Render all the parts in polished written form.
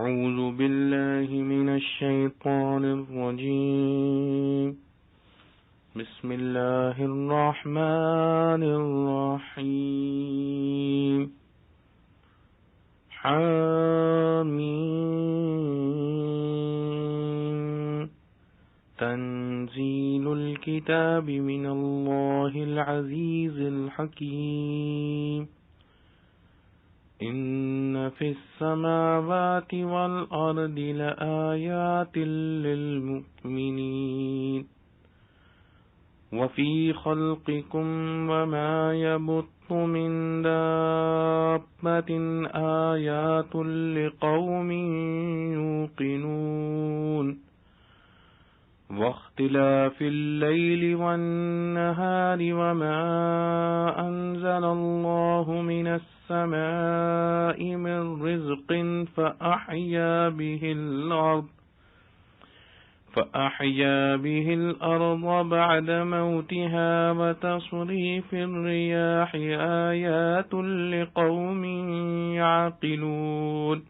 أعوذ بالله من الشيطان الرجيم بسم الله الرحمن الرحيم حميم تنزيل الكتاب من الله العزيز الحكيم إن في السماوات والأرض لآيات للمؤمنين وفي خلقكم وما يبث من دابة آيات لقوم يوقنون واختلاف الليل والنهار وما أنزل الله من السماء من رزق فأحيا به الأرض بعد موتها وتصريف الرياح آيات لقوم يعقلون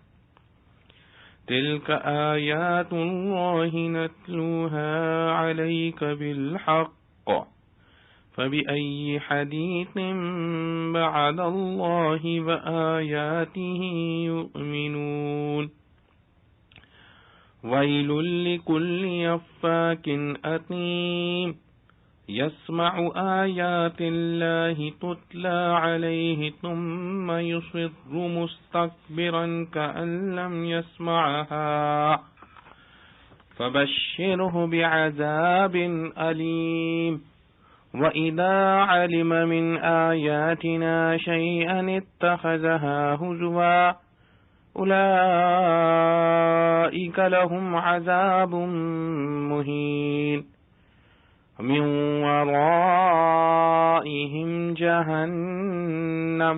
تلك آيات الله نتلوها عليك بالحق فبأي حديث بعد الله وآياته يؤمنون ويل لكل أفاك أثيم يسمع آيات الله تتلى عليه ثم يصر مستكبرا كأن لم يسمعها فبشره بعذاب أليم وإذا علم من آياتنا شيئا اتخذها هزوا أولئك لهم عذاب مهين من ورائهم جهنم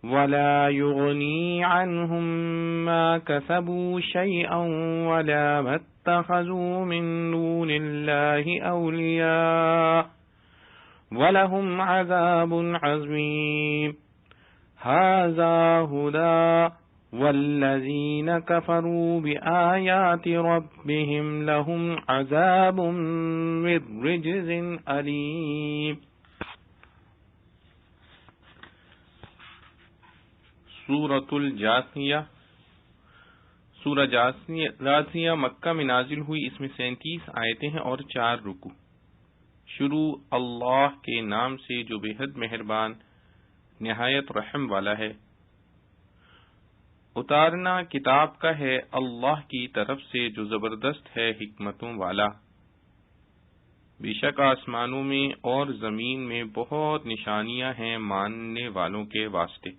ولا يغني عنهم ما كسبوا شيئا ولا ما اتخذوا من دون الله أولياء ولهم عذاب عظيم هذا هدى والذين كفروا بآيات ربهم لهم عذاب من رجز أليم. سورۃ الجاثیہ. سورہ جاثیہ مکہ میں نازل ہوئی. اس میں 37 آیتیں ہیں اور 4 رکوع. شروع اللہ کے نام سے جو بے حد مہربان نہایت رحم والا ہے. اتارنا کتاب کا ہے اللہ کی طرف سے جو زبردست ہے حکمتوں والا. بے شک آسمانوں میں اور زمین میں بہت نشانیاں ہیں ماننے والوں کے واسطے،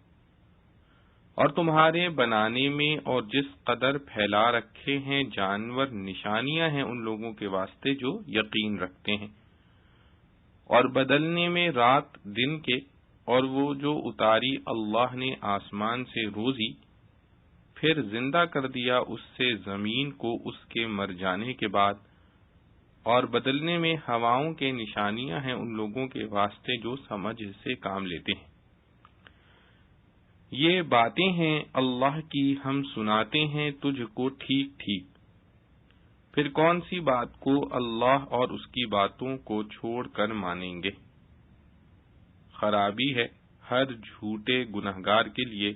اور تمہارے بنانے میں اور جس قدر پھیلا رکھے ہیں جانور نشانیاں ہیں ان لوگوں کے واسطے جو یقین رکھتے ہیں، اور بدلنے میں رات دن کے، اور وہ جو اتاری اللہ نے آسمان سے روزی پھر زندہ کر دیا اس سے زمین کو اس کے مر جانے کے بعد، اور بدلنے میں ہواؤں کے نشانیاں ہیں ان لوگوں کے واسطے جو سمجھ سے کام لیتے ہیں. یہ باتیں ہیں اللہ کی ہم سناتے ہیں تجھ کو ٹھیک ٹھیک، پھر کون سی بات کو اللہ اور اس کی باتوں کو چھوڑ کر مانیں گے. خرابی ہے ہر جھوٹے گنہگار کے لیے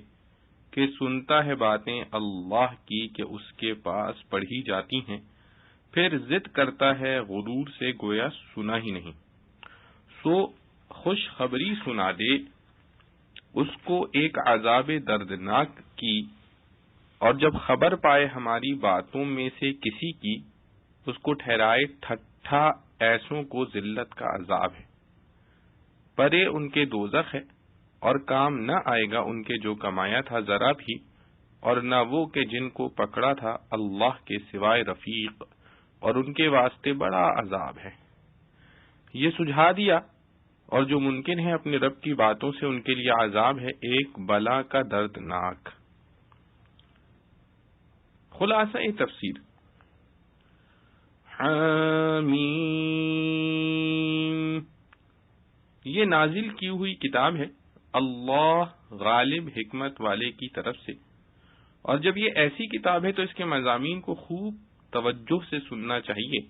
کہ سنتا ہے باتیں اللہ کی کہ اس کے پاس پڑھی جاتی ہیں پھر ضد کرتا ہے غرور سے گویا سنا ہی نہیں. سو خوشخبری سنا دے اس کو ایک عذاب دردناک کی، اور جب خبر پائے ہماری باتوں میں سے کسی کی اس کو ٹھہرائے ٹھٹھا. ایسوں کو ذلت کا عذاب ہے. پرے ان کے دوزخ ہے اور کام نہ آئے گا ان کے جو کمایا تھا ذرا بھی، اور نہ وہ کہ جن کو پکڑا تھا اللہ کے سوائے رفیق، اور ان کے واسطے بڑا عذاب ہے. یہ سجھا دیا، اور جو ممکن ہے اپنے رب کی باتوں سے ان کے لیے عذاب ہے ایک بلا کا دردناک. خلاصہ تفسیر. حامیم، یہ نازل کی ہوئی کتاب ہے اللہ غالب حکمت والے کی طرف سے، اور جب یہ ایسی کتاب ہے تو اس کے مضامین کو خوب توجہ سے سننا چاہیے۔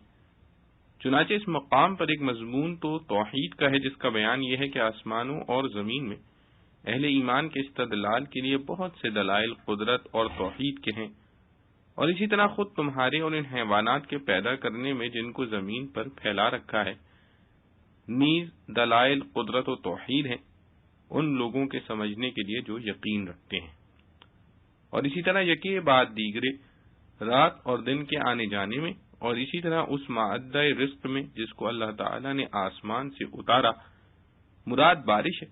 چنانچہ اس مقام پر ایک مضمون تو توحید کا ہے، جس کا بیان یہ ہے کہ آسمانوں اور زمین میں اہل ایمان کے استدلال کے لیے بہت سے دلائل قدرت اور توحید کے ہیں، اور اسی طرح خود تمہارے اور ان حیوانات کے پیدا کرنے میں جن کو زمین پر پھیلا رکھا ہے نیز دلائل قدرت و توحید ہیں ان لوگوں کے سمجھنے کے لیے جو یقین رکھتے ہیں۔ اور اسی طرح یکے بعد دیگرے رات اور دن کے آنے جانے میں، اور اسی طرح اس معدہ رزق میں جس کو اللہ تعالی نے آسمان سے اتارا، مراد بارش ہے،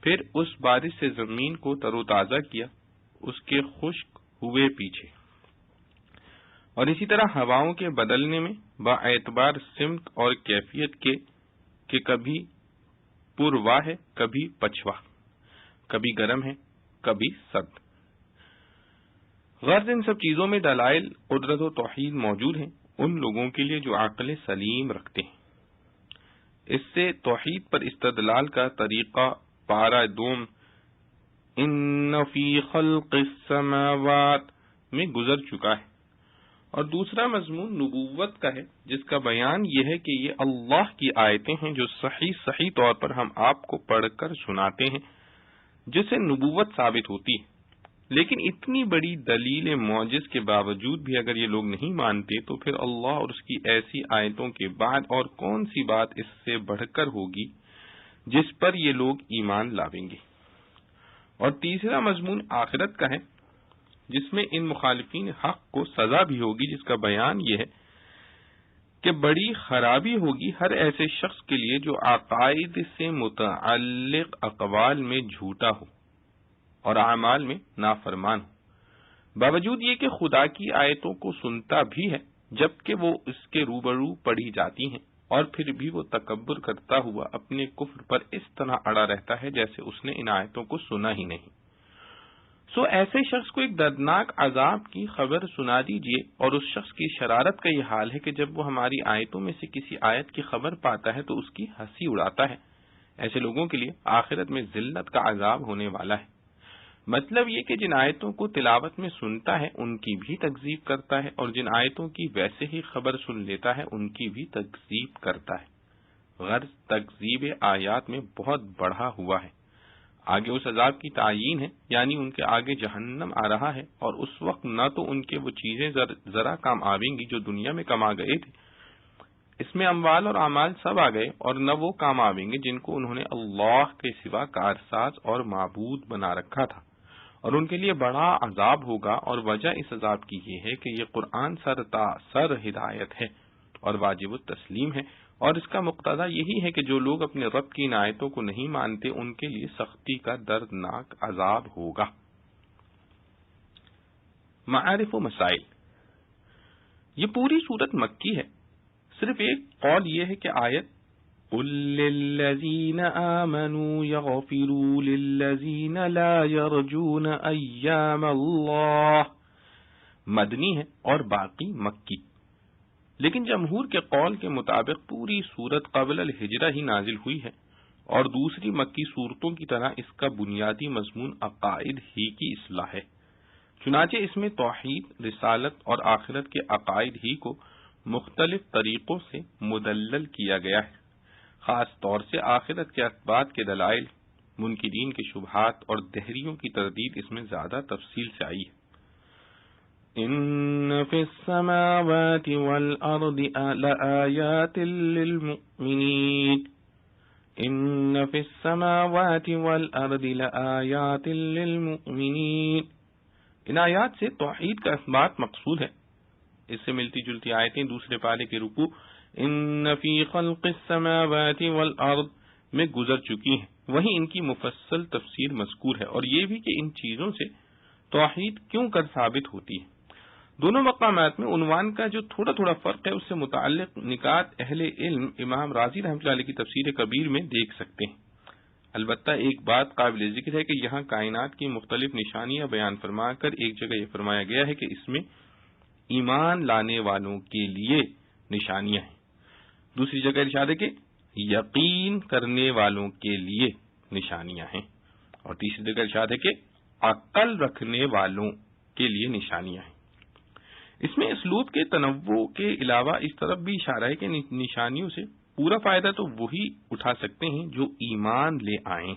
پھر اس بارش سے زمین کو تر و تازہ کیا اس کے خشک ہوئے پیچھے، اور اسی طرح ہواؤں کے بدلنے میں با اعتبار سمت اور کیفیت کے کہ کبھی پروا ہے کبھی پچھوا، کبھی گرم ہے کبھی سرد۔ غرض ان سب چیزوں میں دلائل قدرت و توحید موجود ہیں ان لوگوں کے لیے جو عقل سلیم رکھتے ہیں۔ اس سے توحید پر استدلال کا طریقہ پارہ دوم ان فی خلق السماوات میں گزر چکا ہے، اور دوسرا مضمون نبوت کا ہے، جس کا بیان یہ ہے کہ یہ اللہ کی آیتیں ہیں جو صحیح طور پر ہم آپ کو پڑھ کر سناتے ہیں، جس سے نبوت ثابت ہوتی ہے۔ لیکن اتنی بڑی دلیل معجز کے باوجود بھی اگر یہ لوگ نہیں مانتے تو پھر اللہ اور اس کی ایسی آیتوں کے بعد اور کون سی بات اس سے بڑھ کر ہوگی جس پر یہ لوگ ایمان لاویں گے۔ اور تیسرا مضمون آخرت کا ہے، جس میں ان مخالفین حق کو سزا بھی ہوگی، جس کا بیان یہ ہے کہ بڑی خرابی ہوگی ہر ایسے شخص کے لیے جو عقائد سے متعلق اقوال میں جھوٹا ہو اور اعمال میں نافرمان ہو، باوجود یہ کہ خدا کی آیتوں کو سنتا بھی ہے جبکہ وہ اس کے روبرو پڑھی جاتی ہیں، اور پھر بھی وہ تکبر کرتا ہوا اپنے کفر پر اس طرح اڑا رہتا ہے جیسے اس نے ان آیتوں کو سنا ہی نہیں۔ سو ایسے شخص کو ایک دردناک عذاب کی خبر سنا دیجیے، اور اس شخص کی شرارت کا یہ حال ہے کہ جب وہ ہماری آیتوں میں سے کسی آیت کی خبر پاتا ہے تو اس کی ہنسی اڑاتا ہے۔ ایسے لوگوں کے لیے آخرت میں ذلت کا عذاب ہونے والا ہے۔ مطلب یہ کہ جن آیتوں کو تلاوت میں سنتا ہے ان کی بھی تکذیب کرتا ہے، اور جن آیتوں کی ویسے ہی خبر سن لیتا ہے ان کی بھی تکذیب کرتا ہے۔ غرض تکذیب آیات میں بہت بڑھا ہوا ہے۔ آگے اس عذاب کی تعیین ہے، یعنی ان کے آگے جہنم آ رہا ہے، اور اس وقت نہ تو ان کے وہ چیزیں ذرا کام آویں گی جو دنیا میں کما گئے تھے، اس میں اموال اور اعمال سب آ گئے، اور نہ وہ کام آویں گے جن کو انہوں نے اللہ کے سوا کارساز اور معبود بنا رکھا تھا، اور ان کے لیے بڑا عذاب ہوگا۔ اور وجہ اس عذاب کی یہ ہے کہ یہ قرآن سر تا سر ہدایت ہے اور واجب التسلیم ہے، اور اس کا مقتضا یہی ہے کہ جو لوگ اپنے رب کی ان آیتوں کو نہیں مانتے ان کے لیے سختی کا دردناک عذاب ہوگا۔ معارف و مسائل، یہ پوری صورت مکی ہے، صرف ایک قول یہ ہے کہ آیت قُل لِّلَّذِينَ آمَنُوا يَغْفِرُوا لِلَّذِينَ لَا يَرْجُونَ أَيَّامَ اللَّهِ مدنی ہے اور باقی مکی، لیکن جمہور کے قول کے مطابق پوری صورت قبل الہجرہ ہی نازل ہوئی ہے، اور دوسری مکی صورتوں کی طرح اس کا بنیادی مضمون عقائد ہی کی اصلاح ہے۔ چنانچہ اس میں توحید، رسالت اور آخرت کے عقائد ہی کو مختلف طریقوں سے مدلل کیا گیا ہے۔ خاص طور سے آخرت کے اثبات کے دلائل، منکرین کے شبہات اور دہریوں کی تردید اس میں زیادہ تفصیل سے آئی ہے۔ ان فی السماوات والارض لآیات للمؤمنین، ان فی السماوات والارض لآیات للمؤمنین، ان آیات سے توحید کا اثبات مقصود ہے۔ اس سے ملتی جلتی آیتیں دوسرے پارے کے رکوع ان فی خلق السماوات والارض میں گزر چکی ہیں، وہیں ان کی مفصل تفسیر مذکور ہے، اور یہ بھی کہ ان چیزوں سے توحید کیوں کر ثابت ہوتی ہے۔ دونوں مقامات میں عنوان کا جو تھوڑا تھوڑا فرق ہے اس سے متعلق نکات اہل علم امام رازی رحمۃ اللہ علیہ کی تفسیر کبیر میں دیکھ سکتے ہیں۔ البتہ ایک بات قابل ذکر ہے کہ یہاں کائنات کی مختلف نشانیاں بیان فرما کر ایک جگہ یہ فرمایا گیا ہے کہ اس میں ایمان لانے والوں کے لیے نشانیاں ہیں، دوسری جگہ ارشاد ہے کہ یقین کرنے والوں کے لیے نشانیاں ہیں، اور تیسری جگہ ارشاد ہے کہ عقل رکھنے والوں کے لیے نشانیاں ہیں۔ اس میں اسلوب کے تنوع کے علاوہ اس طرف بھی اشارہ ہے کہ نشانیوں سے پورا فائدہ تو وہی اٹھا سکتے ہیں جو ایمان لے آئیں۔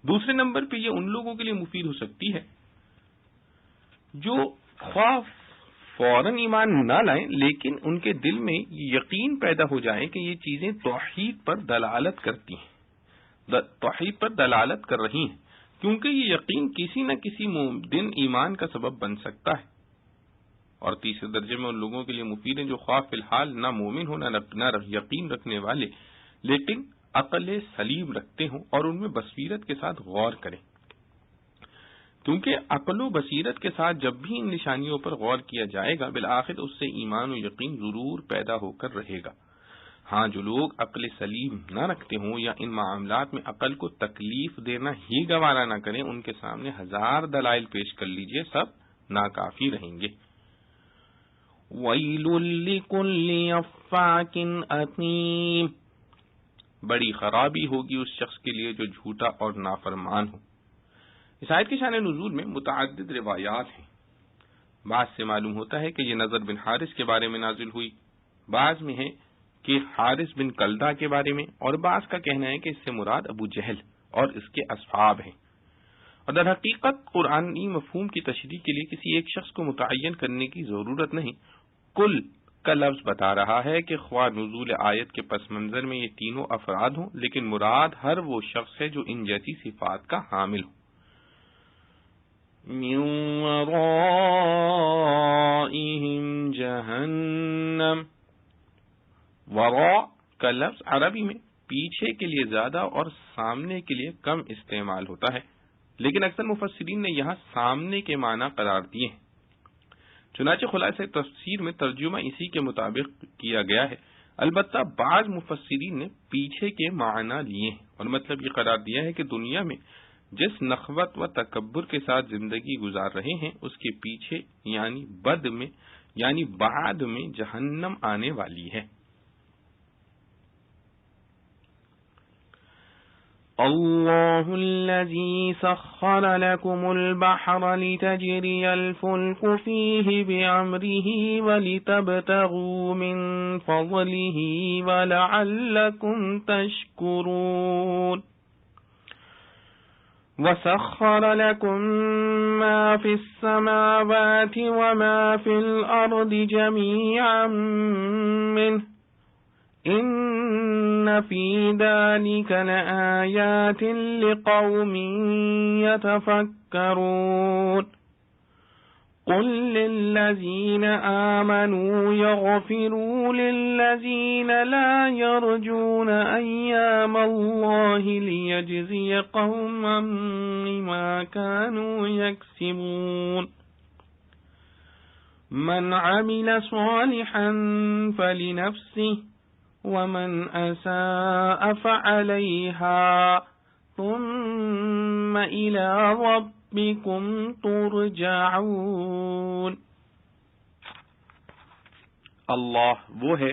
دوسرے نمبر پہ یہ ان لوگوں کے لیے مفید ہو سکتی ہے جو خواہ فوراً ایمان نہ لائیں لیکن ان کے دل میں یقین پیدا ہو جائے کہ یہ چیزیں توحید پر دلالت کرتی ہیں، توحید پر دلالت کر رہی ہیں، کیونکہ یہ یقین کسی نہ کسی دن ایمان کا سبب بن سکتا ہے۔ اور تیسرے درجے میں ان لوگوں کے لیے مفید ہیں جو خواہ فی الحال نہ مومن ہو نہ یقین رکھنے والے لیکن عقل سلیم رکھتے ہوں اور ان میں بصیرت کے ساتھ غور کریں، کیونکہ عقل و بصیرت کے ساتھ جب بھی ان نشانیوں پر غور کیا جائے گا بالآخر اس سے ایمان و یقین ضرور پیدا ہو کر رہے گا۔ ہاں جو لوگ عقل سلیم نہ رکھتے ہوں یا ان معاملات میں عقل کو تکلیف دینا ہی گوارا نہ کریں، ان کے سامنے ہزار دلائل پیش کر لیجئے، سب ناکافی رہیں گے۔ وَيْلٌ لِّكُلِّ أَفَّاكٍ أَثِيمٍ، بڑی خرابی ہوگی اس شخص کے لیے جو جھوٹا اور نافرمان ہو۔ اس آیت کے شان نزول میں متعدد روایات ہیں۔ بعض سے معلوم ہوتا ہے کہ یہ نضر بن حارث کے بارے میں نازل ہوئی، بعض میں ہے کہ حارث بن کلدہ کے بارے میں، اور بعض کا کہنا ہے کہ اس سے مراد ابو جہل اور اس کے اصحاب ہیں۔ اور در حقیقت قرآنی مفہوم کی تشریح کے لیے کسی ایک شخص کو متعین کرنے کی ضرورت نہیں، کل کا لفظ بتا رہا ہے کہ خواہ نزول آیت کے پس منظر میں یہ تینوں افراد ہوں لیکن مراد ہر وہ شخص ہے جو ان جیسی صفات کا حامل ہو۔ من ورائہم جہنم، وراء کا لفظ عربی میں پیچھے کے لیے زیادہ اور سامنے کے لیے کم استعمال ہوتا ہے، لیکن اکثر مفسرین نے یہاں سامنے کے معنی قرار دیے ہیں۔ چنانچہ خلاصہ تفسیر میں ترجمہ اسی کے مطابق کیا گیا ہے، البتہ بعض مفسرین نے پیچھے کے معنی لیے ہیں اور مطلب یہ قرار دیا ہے کہ دنیا میں جس نخوت و تکبر کے ساتھ زندگی گزار رہے ہیں اس کے پیچھے یعنی بعد میں جہنم آنے والی ہے۔ اللہ الذی سخر لکم البحر لتجری الفلک فیہ بعمرہ ولتبتغوا من فضلہ ولعلکم تشکرون، وسخر لكم ما في السماوات وما في الأرض جميعا منه إن في ذلك لآيات لقوم يتفكرون، قل للذين آمنوا يغفروا للذين لا يرجون أيام الله ليجزي قوما بما كانوا يكسبون، من عمل صالحا فلنفسه ومن أساء فعليها ثم إلى ربكم ترجعون۔ اللہ وہ ہے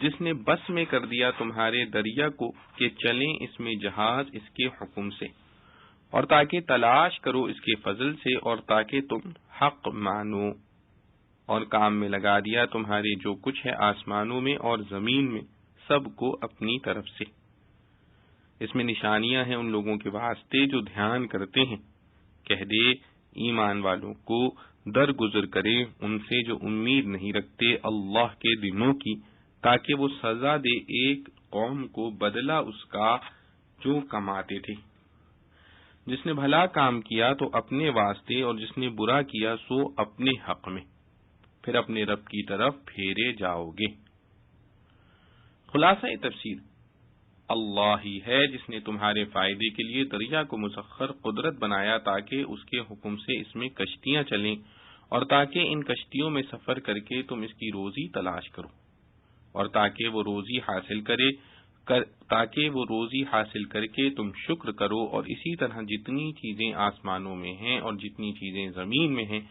جس نے بس میں کر دیا تمہارے دریا کو کہ چلیں اس میں جہاز اس کے حکم سے، اور تاکہ تلاش کرو اس کے فضل سے، اور تاکہ تم حق مانو، اور کام میں لگا دیا تمہارے جو کچھ ہے آسمانوں میں اور زمین میں سب کو اپنی طرف سے۔ اس میں نشانیاں ہیں ان لوگوں کے واسطے جو دھیان کرتے ہیں، کہہ دے ایمان والوں کو درگزر کرے ان سے جو امید نہیں رکھتے اللہ کے دنوں کی، تاکہ وہ سزا دے ایک قوم کو بدلہ اس کا جو کماتے تھے۔ جس نے بھلا کام کیا تو اپنے واسطے، اور جس نے برا کیا سو اپنے حق میں، پھر اپنے رب کی طرف پھیرے جاؤ گے۔ خلاصہ تفسیر، اللہ ہی ہے جس نے تمہارے فائدے کے لیے دریا کو مسخر قدرت بنایا تاکہ اس کے حکم سے اس میں کشتیاں چلیں، اور تاکہ ان کشتیوں میں سفر کر کے تم اس کی روزی تلاش کرو، اور تاکہ وہ روزی حاصل کر کے تم شکر کرو، اور اسی طرح جتنی چیزیں آسمانوں میں ہیں اور جتنی چیزیں زمین میں ہیں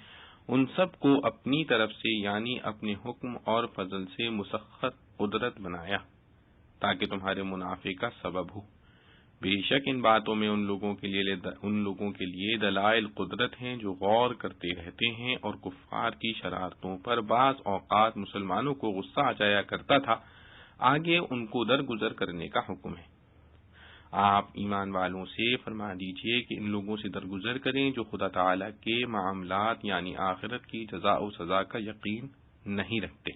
ان سب کو اپنی طرف سے یعنی اپنے حکم اور فضل سے مسخر قدرت بنایا تاکہ تمہارے منافع کا سبب ہو۔ بے شک ان باتوں میں ان لوگوں کے لیے دلائل قدرت ہیں جو غور کرتے رہتے ہیں، اور کفار کی شرارتوں پر بعض اوقات مسلمانوں کو غصہ آ جایا کرتا تھا، آگے ان کو درگزر کرنے کا حکم ہے۔ آپ ایمان والوں سے فرما دیجئے کہ ان لوگوں سے درگزر کریں جو خدا تعالی کے معاملات یعنی آخرت کی جزا و سزا کا یقین نہیں رکھتے،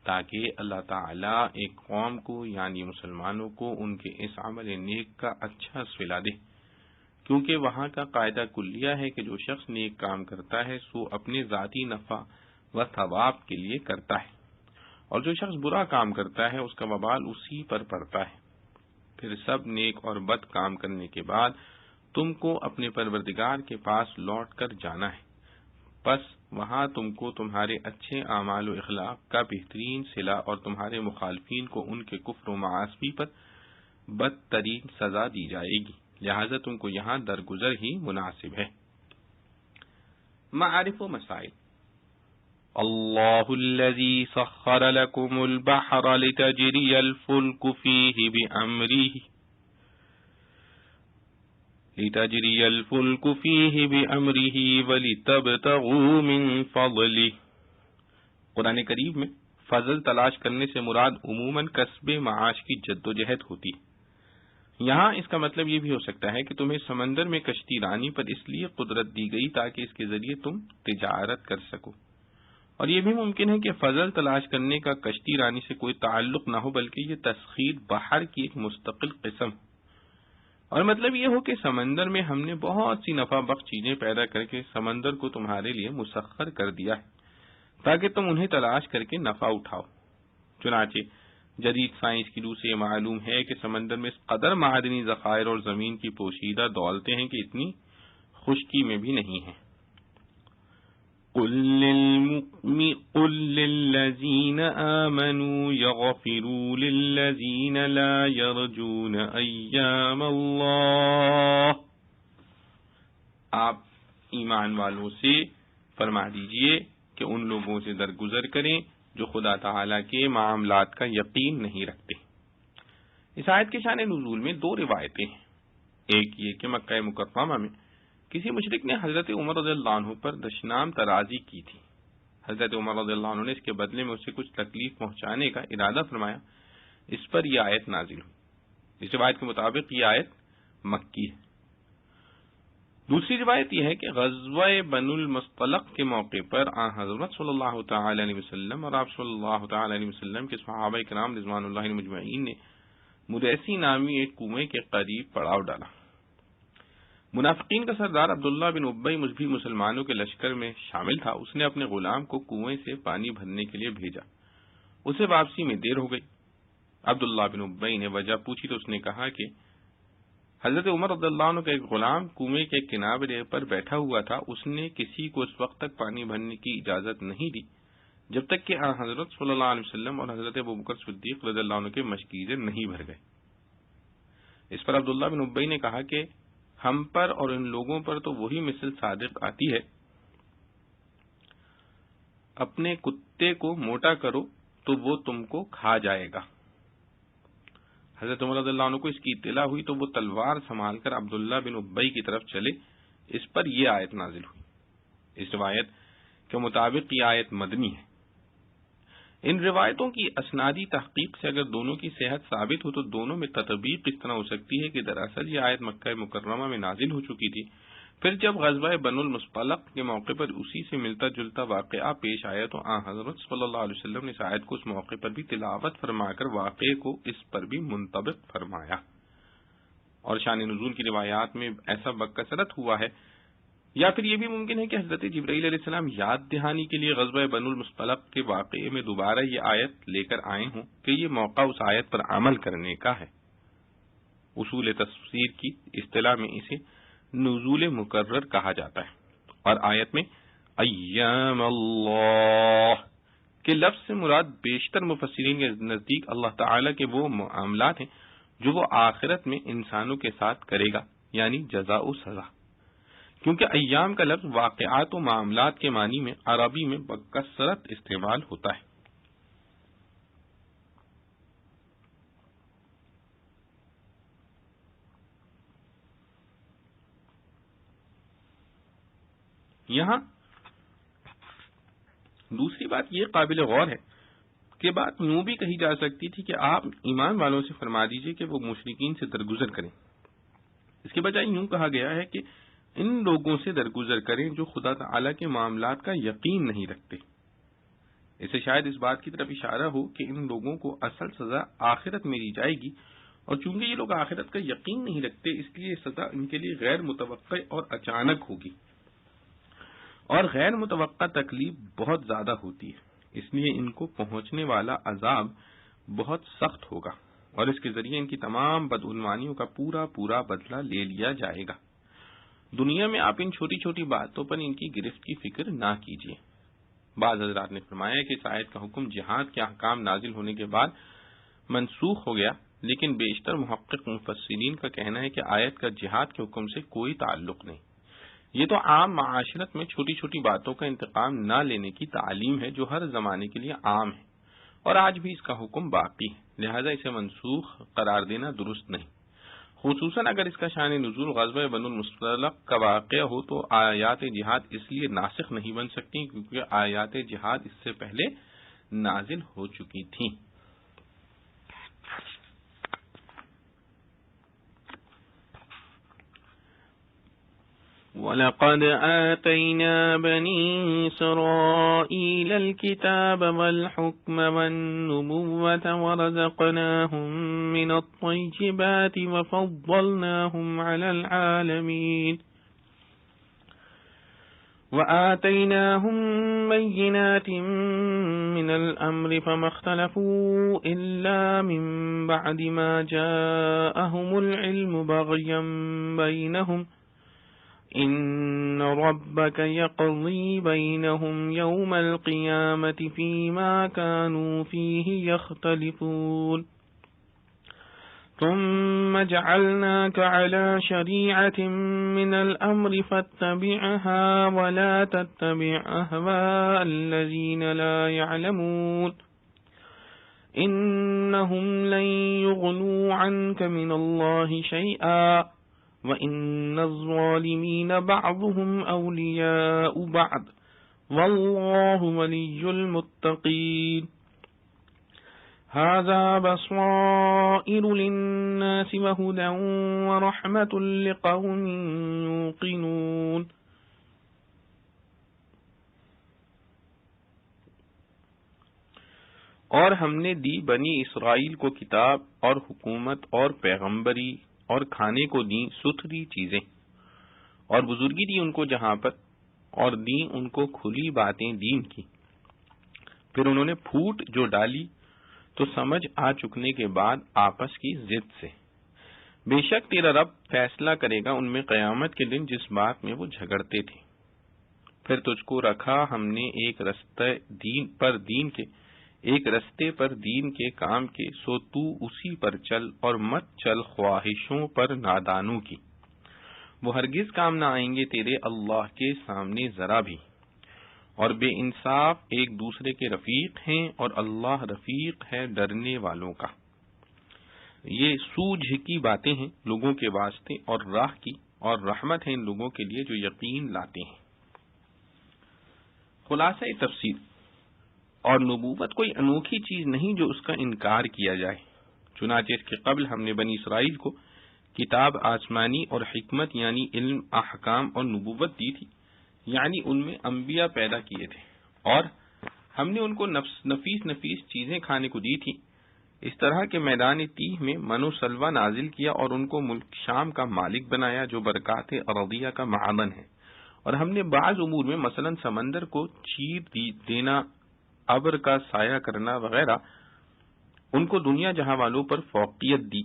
تاکہ اللہ تعالیٰ ایک قوم کو یعنی مسلمانوں کو ان کے اس عمل نیک کا اچھا صلہ دے، کیونکہ وہاں کا قاعدہ کلیہ ہے کہ جو شخص نیک کام کرتا ہے سو اپنے ذاتی نفع و ثواب کے لیے کرتا ہے، اور جو شخص برا کام کرتا ہے اس کا وبال اسی پر پڑتا ہے۔ پھر سب نیک اور بد کام کرنے کے بعد تم کو اپنے پروردگار کے پاس لوٹ کر جانا ہے، پس وہاں تم کو تمہارے اچھے اعمال و اخلاق کا بہترین صلہ اور تمہارے مخالفین کو ان کے کفر و معاصی پر بدترین سزا دی جائے گی، لہذا تم کو یہاں درگزر ہی مناسب ہے۔ معارف و مسائل۔ اللہ الذی سخر لکم البحر لتجری الفلک فیہ بأمرہ ولتبتغوا من فضلہ۔ قرآن کریم میں فضل تلاش کرنے سے مراد عموماً کسب معاش کی جد و جہد ہوتی ہے۔ یہاں اس کا مطلب یہ بھی ہو سکتا ہے کہ تمہیں سمندر میں کشتی رانی پر اس لیے قدرت دی گئی تاکہ اس کے ذریعے تم تجارت کر سکو، اور یہ بھی ممکن ہے کہ فضل تلاش کرنے کا کشتی رانی سے کوئی تعلق نہ ہو بلکہ یہ تسخیر بحر کی ایک مستقل قسم ہو، اور مطلب یہ ہو کہ سمندر میں ہم نے بہت سی نفع بخش چیزیں پیدا کر کے سمندر کو تمہارے لیے مسخر کر دیا ہے تاکہ تم انہیں تلاش کر کے نفع اٹھاؤ۔ چنانچہ جدید سائنس کی روح سے یہ معلوم ہے کہ سمندر میں اس قدر معدنی ذخائر اور زمین کی پوشیدہ دولتیں ہیں کہ اتنی خشکی میں بھی نہیں ہیں۔ قل للذین آمنوا یغفروا للذین لا یرجون ایام اللہ۔ آپ ایمان والوں سے فرما دیجئے کہ ان لوگوں سے درگزر کریں جو خدا تعالی کے معاملات کا یقین نہیں رکھتے۔ اس آیت کے شان نزول میں دو روایتیں ہیں۔ ایک یہ کہ مکہ مکرمہ میں کسی مشرک نے حضرت عمر رضی اللہ عنہ پر دشنام ترازی کی تھی۔ حضرت عمر رضی اللہ عنہ نے اس کے بدلے میں اسے کچھ تکلیف پہنچانے کا ارادہ فرمایا، اس پر یہ آیت نازل ہوئی۔ اس روایت کے مطابق یہ آیت مکی ہے۔ دوسری روایت یہ ہے کہ غزوہ بنو المصطلق کے موقع پر آن حضرت صلی اللہ تعالی علیہ وسلم اور آپ صلی اللہ تعالی علیہ وسلم کے صحابہ کرام رضوان اللہ مجمعین نے مریسی نامی ایک کنویں کے قریب پڑاؤ ڈالا۔ منافقین کا سردار عبداللہ بن ابی بھی مسلمانوں کے لشکر میں شامل تھا۔ اس نے اپنے غلام کو کنویں سے پانی بھرنے کے لیے بھیجا، اسے واپسی میں دیر ہو گئی۔ عبداللہ بن ابی نے وجہ پوچھی تو اس نے کہا کہ حضرت عمر رضی اللہ عنہ کا ایک غلام کنویں کے کنارے پر بیٹھا ہوا تھا، اس نے کسی کو اس وقت تک پانی بھرنے کی اجازت نہیں دی جب تک کہ حضرت صلی اللہ علیہ وسلم اور حضرت ابوبکر صدیق رضی اللہ عنہ کے مشکیزیں نہیں بھر گئے۔ اس پر عبداللہ بن ابی نے کہا کہ ہم پر اور ان لوگوں پر تو وہی مثل صادق آتی ہے، اپنے کتے کو موٹا کرو تو وہ تم کو کھا جائے گا۔ حضرت عمر رضی اللہ عنہ کو اس کی اطلاع ہوئی تو وہ تلوار سنبھال کر عبداللہ بن ابی کی طرف چلے۔ اس پر یہ آیت نازل ہوئی۔ اس روایت کے مطابق یہ آیت مدنی ہے۔ ان روایتوں کی اسنادی تحقیق سے اگر دونوں کی صحت ثابت ہو تو دونوں میں تطبیق اس طرح ہو سکتی ہے کہ دراصل یہ آیت مکہ مکرمہ میں نازل ہو چکی تھی، پھر جب غزوہ بنو المصطلق کے موقع پر اسی سے ملتا جلتا واقعہ پیش آیا تو حضرت صلی اللہ علیہ وسلم نے اس آیت کو اس موقع پر بھی تلاوت فرما کر واقعے کو اس پر بھی منطبق فرمایا۔ اور شان نزول کی روایات میں ایسا بکثرت ہوا ہے، یا پھر یہ بھی ممکن ہے کہ حضرت جبرائیل علیہ السلام یاد دہانی کے لیے غزوہ بنو المصطلق کے واقعے میں دوبارہ یہ آیت لے کر آئے ہوں کہ یہ موقع اس آیت پر عمل کرنے کا ہے۔ اصول تفسیر کی اصطلاح میں اسے نزول مکرر کہا جاتا ہے، اور آیت میں ایام اللہ کے لفظ سے مراد بیشتر مفسرین کے نزدیک اللہ تعالی کے وہ معاملات ہیں جو وہ آخرت میں انسانوں کے ساتھ کرے گا، یعنی جزا و سزا، کیونکہ ایام کا لفظ واقعات و معاملات کے معنی میں عربی میں بکثرت استعمال ہوتا ہے۔ یہاں دوسری بات یہ قابل غور ہے کہ بات یوں بھی کہی جا سکتی تھی کہ آپ ایمان والوں سے فرما دیجئے کہ وہ مشرکین سے درگزر کریں. اس کے بجائے یوں کہا گیا ہے کہ ان لوگوں سے درگزر کریں جو خدا تعالی کے معاملات کا یقین نہیں رکھتے. اسے شاید اس بات کی طرف اشارہ ہو کہ ان لوگوں کو اصل سزا آخرت میں دی جائے گی، اور چونکہ یہ لوگ آخرت کا یقین نہیں رکھتے اس لیے سزا ان کے لیے غیر متوقع اور اچانک ہوگی، اور غیر متوقع تکلیف بہت زیادہ ہوتی ہے، اس لیے ان کو پہنچنے والا عذاب بہت سخت ہوگا، اور اس کے ذریعے ان کی تمام بدعنوانیوں کا پورا بدلہ لے لیا جائے گا. دنیا میں آپ ان چھوٹی چھوٹی باتوں پر ان کی گرفت کی فکر نہ کیجیے. بعض حضرات نے فرمایا کہ اس آیت کا حکم جہاد کے احکام نازل ہونے کے بعد منسوخ ہو گیا، لیکن بیشتر محقق مفسرین کا کہنا ہے کہ آیت کا جہاد کے حکم سے کوئی تعلق نہیں. یہ تو عام معاشرت میں چھوٹی چھوٹی باتوں کا انتقام نہ لینے کی تعلیم ہے جو ہر زمانے کے لیے عام ہے، اور آج بھی اس کا حکم باقی ہے، لہذا اسے منسوخ قرار دینا درست نہیں. خصوصاً اگر اس کا شان نزول غزوہ بنو المصطلق کا واقعہ ہو تو آیات جہاد اس لیے ناسخ نہیں بن سکتی کیونکہ آیات جہاد اس سے پہلے نازل ہو چکی تھیں. وَلَقَدْ آتَيْنَا بَنِي إِسْرَائِيلَ الْكِتَابَ وَالْحُكْمَ وَالنُّبُوَّةَ وَرَزَقْنَاهُم مِّنَ الطَّيِّبَاتِ وَفَضَّلْنَاهُمْ عَلَى الْعَالَمِينَ وَآتَيْنَاهُم بَيِّنَاتٍ مِّنَ الْأَمْرِ فَمَا اخْتَلَفُوا إِلَّا مِن بَعْدِ مَا جَاءَهُمُ الْعِلْمُ بَغْيًا بَيْنَهُمْ إِنَّ رَبَّكَ يَقْضِي بَيْنَهُمْ يَوْمَ الْقِيَامَةِ فِيمَا كَانُوا فِيهِ يَخْتَلِفُونَ ثُمَّ جَعَلْنَاكَ عَلَى شَرِيعَةٍ مِّنَ الْأَمْرِ فَاتَّبِعْهَا وَلَا تَتَّبِعْ أَهْوَاءَ الَّذِينَ لَا يَعْلَمُونَ إِنَّهُمْ لَن يُغْنُوا عَنكَ مِنَ اللَّهِ شَيْئًا وَإِنَّ الظَّالِمِينَ بَعْضُهُمْ أَوْلِيَاءُ بَعْضٍ وَاللَّهُ وَلِيُّ الْمُتَّقِينَ هَذَا بَصَائِرُ لِلنَّاسِ وَهُدًى وَرَحْمَةٌ لِقَوْمٍ يُوقِنُونَ. اور ہم نے دی بنی اسرائیل کو کتاب اور حکومت اور پیغمبری اور کھانے کو دیں ستھری چیزیں، اور بزرگی دی ان کو جہاں پر، اور دیں ان کو کھلی باتیں دین کی. پھر انہوں نے پھوٹ جو ڈالی تو سمجھ آ چکنے کے بعد آپس کی ضد سے. بے شک تیرا رب فیصلہ کرے گا ان میں قیامت کے دن جس بات میں وہ جھگڑتے تھے. پھر تجھ کو رکھا ہم نے ایک رستے پر دین کے کام کے، سو تو اسی پر چل اور مت چل خواہشوں پر نادانوں کی. وہ ہرگز کام نہ آئیں گے تیرے اللہ کے سامنے ذرا بھی. اور بے انصاف ایک دوسرے کے رفیق ہیں، اور اللہ رفیق ہے ڈرنے والوں کا. یہ سوجھ کی باتیں ہیں لوگوں کے واسطے اور راہ کی، اور رحمت ہے ان لوگوں کے لیے جو یقین لاتے ہیں. خلاصہ تفسیر، اور نبوت کوئی انوکھی چیز نہیں جو اس کا انکار کیا جائے. چنانچہ اس کے قبل ہم نے بنی اسرائیل کو کتاب آسمانی اور حکمت یعنی علم، احکام اور نبوت دی تھی، یعنی ان میں انبیاء پیدا کیے تھے، اور ہم نے ان کو نفیس چیزیں کھانے کو دی تھی. اس طرح کے میدان تیہ میں من و سلوہ نازل کیا اور ان کو ملک شام کا مالک بنایا جو برکات ارضیہ کا معدن ہے. اور ہم نے بعض امور میں مثلا سمندر کو چیر دینا، ابر کا سایہ کرنا وغیرہ ان کو دنیا جہاں والوں پر فوقیت دی.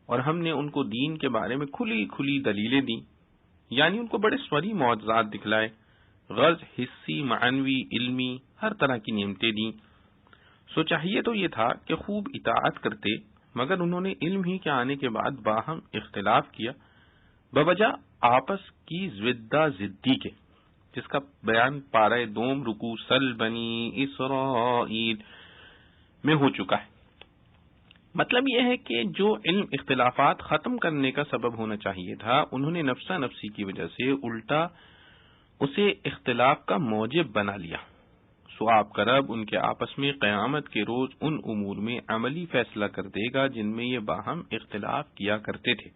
اور ہم نے ان کو دین کے بارے میں کھلی دلیلیں دیں، یعنی ان کو بڑے سوری معجزات دکھلائے، غرض حسی، معنوی، علمی، ہر طرح کی نعمتیں دیں. سو چاہیے تو یہ تھا کہ خوب اطاعت کرتے، مگر انہوں نے علم ہی کے آنے کے بعد باہم اختلاف کیا بوجہ آپس کی زدی کے، جس کا بیان پارہ دوم رکوع سل بنی اسرائیل میں ہو چکا ہے. مطلب یہ ہے کہ جو علم اختلافات ختم کرنے کا سبب ہونا چاہیے تھا، انہوں نے نفسا نفسی کی وجہ سے الٹا اسے اختلاف کا موجب بنا لیا، سو آپ کا رب ان کے آپس میں قیامت کے روز ان امور میں عملی فیصلہ کر دے گا جن میں یہ باہم اختلاف کیا کرتے تھے۔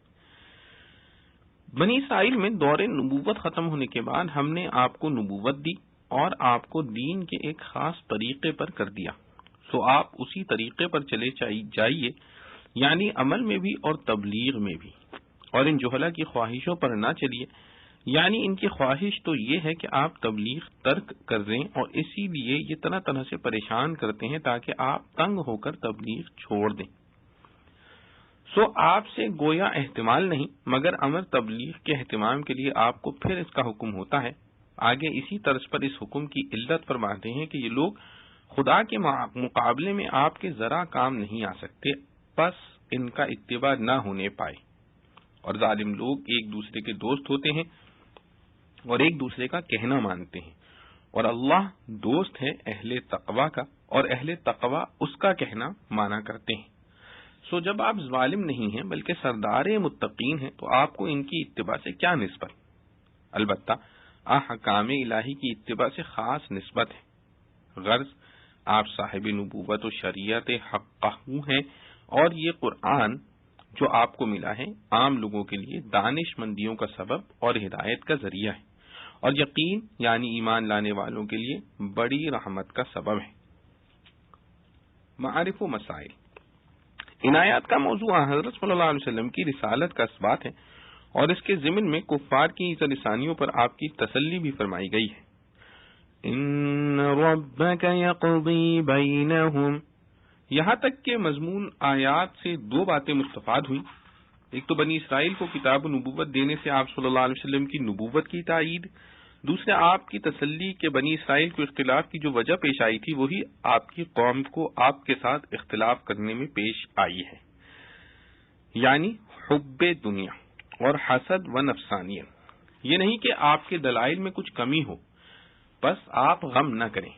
بنی اسرائیل میں دور نبوت ختم ہونے کے بعد ہم نے آپ کو نبوت دی اور آپ کو دین کے ایک خاص طریقے پر کر دیا، سو آپ اسی طریقے پر چلے جائیے، یعنی عمل میں بھی اور تبلیغ میں بھی، اور ان جہلا کی خواہشوں پر نہ چلیے، یعنی ان کی خواہش تو یہ ہے کہ آپ تبلیغ ترک کر دیں، اور اسی لیے یہ طرح طرح سے پریشان کرتے ہیں تاکہ آپ تنگ ہو کر تبلیغ چھوڑ دیں۔ سو آپ سے گویا اہتمام نہیں مگر امر تبلیغ کے اہتمام کے لیے آپ کو پھر اس کا حکم ہوتا ہے۔ آگے اسی طرز پر اس حکم کی علت فرماتے ہیں کہ یہ لوگ خدا کے مقابلے میں آپ کے ذرا کام نہیں آ سکتے، پس ان کا اتباع نہ ہونے پائے، اور ظالم لوگ ایک دوسرے کے دوست ہوتے ہیں اور ایک دوسرے کا کہنا مانتے ہیں، اور اللہ دوست ہے اہل تقوی کا، اور اہل تقوی اس کا کہنا مانا کرتے ہیں۔ سو جب آپ ظالم نہیں ہیں بلکہ سردار متقین ہیں تو آپ کو ان کی اتباع سے کیا نسبت؟ البتہ احکام الہی کی اتباع سے خاص نسبت ہے، غرض آپ صاحب نبوت و شریعت حقہ ہیں، اور یہ قرآن جو آپ کو ملا ہے عام لوگوں کے لیے دانش مندیوں کا سبب اور ہدایت کا ذریعہ ہے، اور یقین یعنی ایمان لانے والوں کے لیے بڑی رحمت کا سبب ہے۔ معارف و مسائل۔ ان آیات کا موضوع حضرت صلی اللہ علیہ وسلم کی رسالت کا اثبات ہے، اور اس کے ضمن میں کفار کی لسانیوں پر آپ کی تسلی بھی فرمائی گئی ہے۔ ان ربک یقضی بینہم، یہاں تک کہ مضمون آیات سے دو باتیں مستفاد ہوئی، ایک تو بنی اسرائیل کو کتاب و نبوت دینے سے آپ صلی اللہ علیہ وسلم کی نبوت کی تائید، دوسرے آپ کی تسلی کہ بنی اسرائیل کو اختلاف کی جو وجہ پیش آئی تھی وہی آپ کی قوم کو آپ کے ساتھ اختلاف کرنے میں پیش آئی ہے، یعنی حب دنیا اور حسد و نفسانیت۔ یہ نہیں کہ آپ کے دلائل میں کچھ کمی ہو، بس آپ غم نہ کریں،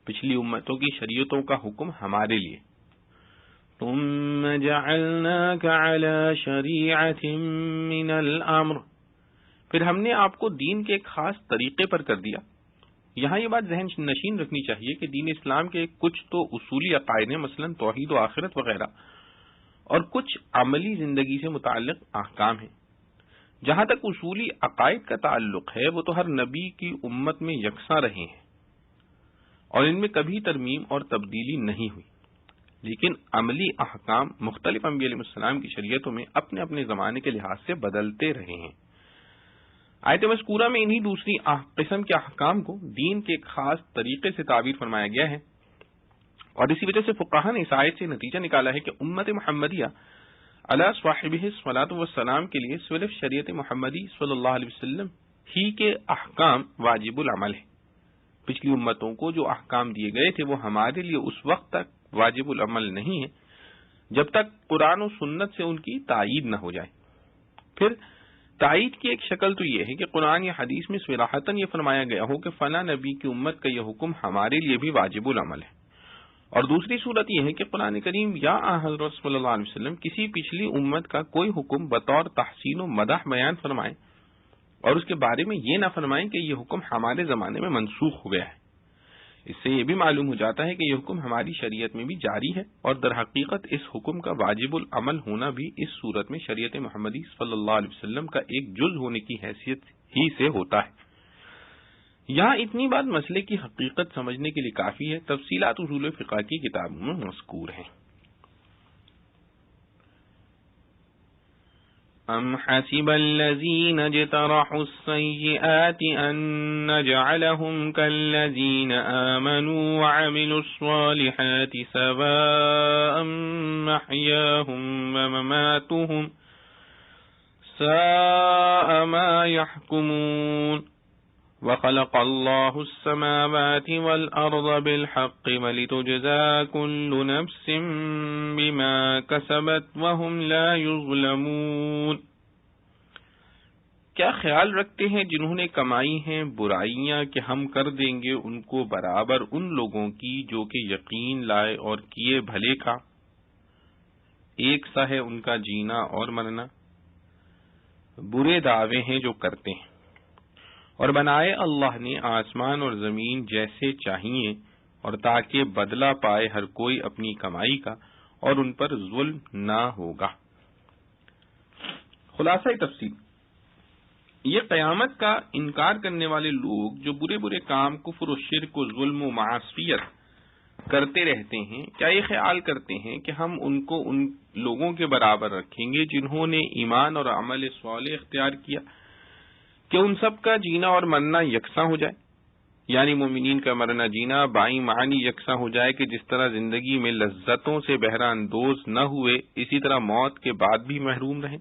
پچھلی امتوں کی شریعتوں کا حکم ہمارے لیے۔ ثم جعلناک علی شریعۃ من الامر، پھر ہم نے آپ کو دین کے ایک خاص طریقے پر کر دیا۔ یہاں یہ بات ذہن نشین رکھنی چاہیے کہ دین اسلام کے کچھ تو اصولی عقائد ہیں، مثلا توحید و آخرت وغیرہ، اور کچھ عملی زندگی سے متعلق احکام ہیں۔ جہاں تک اصولی عقائد کا تعلق ہے وہ تو ہر نبی کی امت میں یکساں رہے ہیں اور ان میں کبھی ترمیم اور تبدیلی نہیں ہوئی، لیکن عملی احکام مختلف انبیاء علیہ السلام کی شریعتوں میں اپنے اپنے زمانے کے لحاظ سے بدلتے رہے ہیں۔ آیت مذکورہ میں انہی دوسری قسم کے احکام کو دین کے ایک خاص طریقے سے تعبیر فرمایا گیا ہے، اور اسی وجہ سے فقہاء نے اس آیت سے نتیجہ نکالا ہے کہ امت محمدیہ علی صاحبہ الصلاۃ والسلام کے لیے صرف شریعت محمدی صلی اللہ علیہ وسلم ہی کے احکام واجب العمل ہیں۔ پچھلی امتوں کو جو احکام دیے گئے تھے وہ ہمارے لیے اس وقت تک واجب العمل نہیں ہے جب تک قرآن و سنت سے ان کی تائید نہ ہو جائے۔ پھر تائید کی ایک شکل تو یہ ہے کہ قرآن یا حدیث میں صراحتاً یہ فرمایا گیا ہو کہ فلاں نبی کی امت کا یہ حکم ہمارے لیے بھی واجب العمل ہے، اور دوسری صورت یہ ہے کہ قرآن کریم یا حضرت صلی اللہ علیہ وسلم کسی پچھلی امت کا کوئی حکم بطور تحسین و مدح بیان فرمائیں اور اس کے بارے میں یہ نہ فرمائیں کہ یہ حکم ہمارے زمانے میں منسوخ ہو گیا ہے۔ اس سے یہ بھی معلوم ہو جاتا ہے کہ یہ حکم ہماری شریعت میں بھی جاری ہے، اور در حقیقت اس حکم کا واجب العمل ہونا بھی اس صورت میں شریعت محمدی صلی اللہ علیہ وسلم کا ایک جز ہونے کی حیثیت ہی سے ہوتا ہے۔ یہاں اتنی بات مسئلے کی حقیقت سمجھنے کے لیے کافی ہے، تفصیلات اصول فقہ کی کتابوں میں مذکور ہیں۔ ام حسب الذین اجترحوا السیئات ان نجعلهم كالذین آمنوا وعملوا الصالحات سواء محیاهم ومماتهم ساء ما يحكمون وخلق الله السماوات والأرض بالحق ولتجزى كل نفس بما كسبت وهم لا يظلمون۔ کیا خیال رکھتے ہیں جنہوں نے کمائی ہیں برائیاں کہ ہم کر دیں گے ان کو برابر ان لوگوں کی جو کہ یقین لائے اور کیے بھلے کا، ایک سا ہے ان کا جینا اور مرنا۔ برے دعوے ہیں جو کرتے ہیں، اور بنائے اللہ نے آسمان اور زمین جیسے چاہیے، اور تاکہ بدلہ پائے ہر کوئی اپنی کمائی کا، اور ان پر ظلم نہ ہوگا۔ خلاصہ تفصیل، یہ قیامت کا انکار کرنے والے لوگ جو برے برے کام، کفر و شرک و ظلم و معاصیت کرتے رہتے ہیں، کیا یہ خیال کرتے ہیں کہ ہم ان کو ان لوگوں کے برابر رکھیں گے جنہوں نے ایمان اور عمل صالح اختیار کیا، کہ ان سب کا جینا اور مرنا یکساں ہو جائے؟ یعنی مومنین کا مرنا جینا بائیں معنی یکساں ہو جائے کہ جس طرح زندگی میں لذتوں سے بہرہ اندوز نہ ہوئے، اسی طرح موت کے بعد بھی محروم رہیں،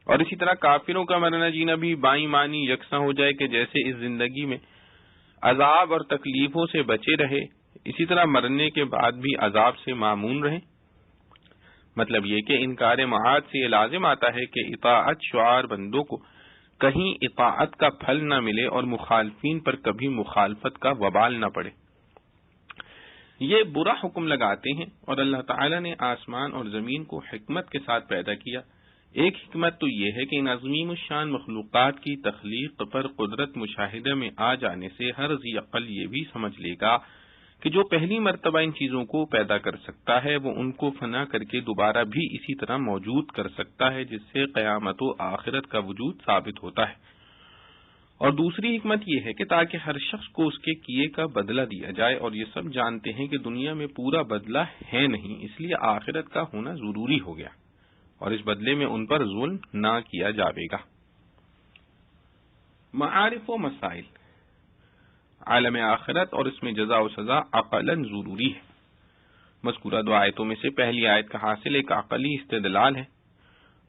اور اسی طرح کافروں کا مرنا جینا بھی بائیں معنی یکساں ہو جائے کہ جیسے اس زندگی میں عذاب اور تکلیفوں سے بچے رہے، اسی طرح مرنے کے بعد بھی عذاب سے معمون رہیں۔ مطلب یہ کہ انکار معاد سے یہ لازم آتا ہے کہ اطاعت شعار بندوں کو کہیں اطاعت کا پھل نہ ملے اور مخالفین پر کبھی مخالفت کا وبال نہ پڑے۔ یہ برا حکم لگاتے ہیں، اور اللہ تعالی نے آسمان اور زمین کو حکمت کے ساتھ پیدا کیا۔ ایک حکمت تو یہ ہے کہ ان عظیم الشان مخلوقات کی تخلیق پر قدرت مشاہدہ میں آ جانے سے ہر ذی عقل یہ بھی سمجھ لے گا کہ جو پہلی مرتبہ ان چیزوں کو پیدا کر سکتا ہے وہ ان کو فنا کر کے دوبارہ بھی اسی طرح موجود کر سکتا ہے، جس سے قیامت و آخرت کا وجود ثابت ہوتا ہے۔ اور دوسری حکمت یہ ہے کہ تاکہ ہر شخص کو اس کے کیے کا بدلہ دیا جائے، اور یہ سب جانتے ہیں کہ دنیا میں پورا بدلہ ہے نہیں، اس لیے آخرت کا ہونا ضروری ہو گیا، اور اس بدلے میں ان پر ظلم نہ کیا جائے گا۔ معارف و مسائل، عالم آخرت اور اس میں جزا و سزا عقلاً ضروری ہے۔ مذکورہ دو آیتوں میں سے پہلی آیت کا حاصل ایک عقلی استدلال ہے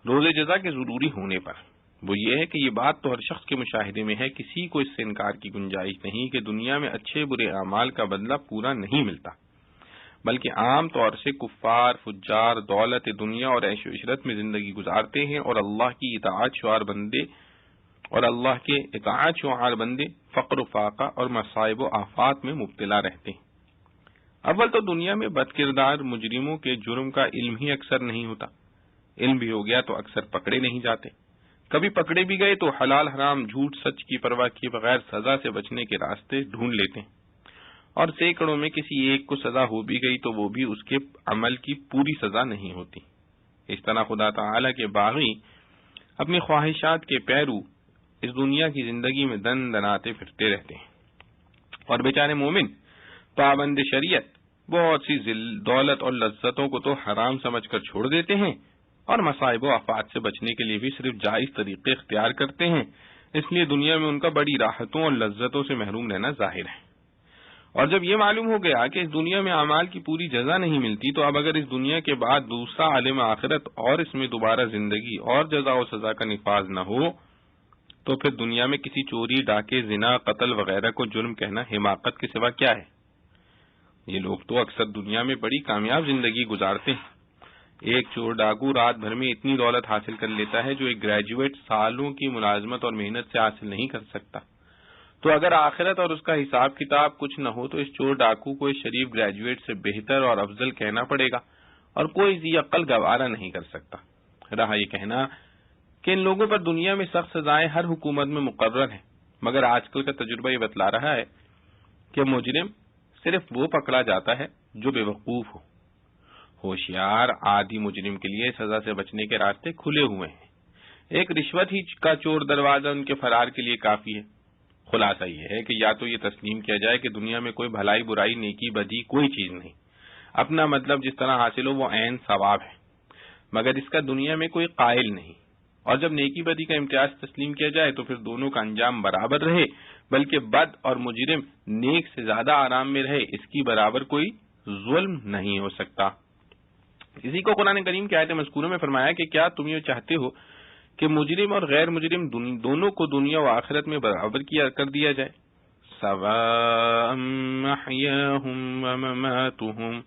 روز جزا کے ضروری ہونے پر۔ وہ یہ ہے کہ یہ بات تو ہر شخص کے مشاہدے میں ہے، کسی کو اس سے انکار کی گنجائش نہیں کہ دنیا میں اچھے برے اعمال کا بدلہ پورا نہیں ملتا، بلکہ عام طور سے کفار فجار دولت دنیا اور عیش و عشرت میں زندگی گزارتے ہیں، اور اللہ کے اطاعت شعار بندے فقر و فاقہ اور مصائب و آفات میں مبتلا رہتے ہیں۔ اول تو دنیا میں بد کردار مجرموں کے جرم کا علم ہی اکثر نہیں ہوتا، علم بھی ہو گیا تو اکثر پکڑے نہیں جاتے، کبھی پکڑے بھی گئے تو حلال حرام جھوٹ سچ کی پرواہ کیے بغیر سزا سے بچنے کے راستے ڈھونڈ لیتے ہیں، اور سینکڑوں میں کسی ایک کو سزا ہو بھی گئی تو وہ بھی اس کے عمل کی پوری سزا نہیں ہوتی۔ اس طرح خدا تعالی کے باغی اپنی خواہشات کے پیرو اس دنیا کی زندگی میں دن دناتے پھرتے رہتے ہیں، اور بیچارے مومن پابند شریعت بہت سی دولت اور لذتوں کو تو حرام سمجھ کر چھوڑ دیتے ہیں، اور مصائب و آفات سے بچنے کے لیے بھی صرف جائز طریقے اختیار کرتے ہیں، اس لیے دنیا میں ان کا بڑی راحتوں اور لذتوں سے محروم رہنا ظاہر ہے۔ اور جب یہ معلوم ہو گیا کہ اس دنیا میں اعمال کی پوری جزا نہیں ملتی، تو اب اگر اس دنیا کے بعد دوسرا عالم آخرت اور اس میں دوبارہ زندگی اور جزا و سزا کا نفاذ نہ ہو، تو پھر دنیا میں کسی چوری ڈاکے زنا قتل وغیرہ کو جرم کہنا حماقت کے سوا کیا ہے؟ یہ لوگ تو اکثر دنیا میں بڑی کامیاب زندگی گزارتے ہیں۔ ایک چور ڈاکو رات بھر میں اتنی دولت حاصل کر لیتا ہے جو ایک گریجویٹ سالوں کی ملازمت اور محنت سے حاصل نہیں کر سکتا۔ تو اگر آخرت اور اس کا حساب کتاب کچھ نہ ہو تو اس چور ڈاکو کو اس شریف گریجویٹ سے بہتر اور افضل کہنا پڑے گا، اور کوئی ذی عقل گوارا نہیں کر سکتا۔ رہا یہ کہنا کہ ان لوگوں پر دنیا میں سخت سزائیں ہر حکومت میں مقرر ہیں، مگر آج کل کا تجربہ یہ بتلا رہا ہے کہ مجرم صرف وہ پکڑا جاتا ہے جو بے وقوف ہو۔ ہوشیار عادی مجرم کے لیے سزا سے بچنے کے راستے کھلے ہوئے ہیں، ایک رشوت ہی کا چور دروازہ ان کے فرار کے لیے کافی ہے۔ خلاصہ یہ ہے کہ یا تو یہ تسلیم کیا جائے کہ دنیا میں کوئی بھلائی برائی نیکی بدی کوئی چیز نہیں، اپنا مطلب جس طرح حاصل ہو وہ عین ثواب ہے، مگر اس کا دنیا میں کوئی قائل نہیں، اور جب نیکی بدی کا امتیاز تسلیم کیا جائے تو پھر دونوں کا انجام برابر رہے، بلکہ بد اور مجرم نیک سے زیادہ آرام میں رہے، اس کی برابر کوئی ظلم نہیں ہو سکتا۔ اسی کو قرآن کریم کی آیت مذکورہ میں فرمایا کہ کیا تم یہ چاہتے ہو کہ مجرم اور غیر مجرم دونوں کو دنیا و آخرت میں برابر کر دیا جائے؟ سواء محیاہم ومماتہم،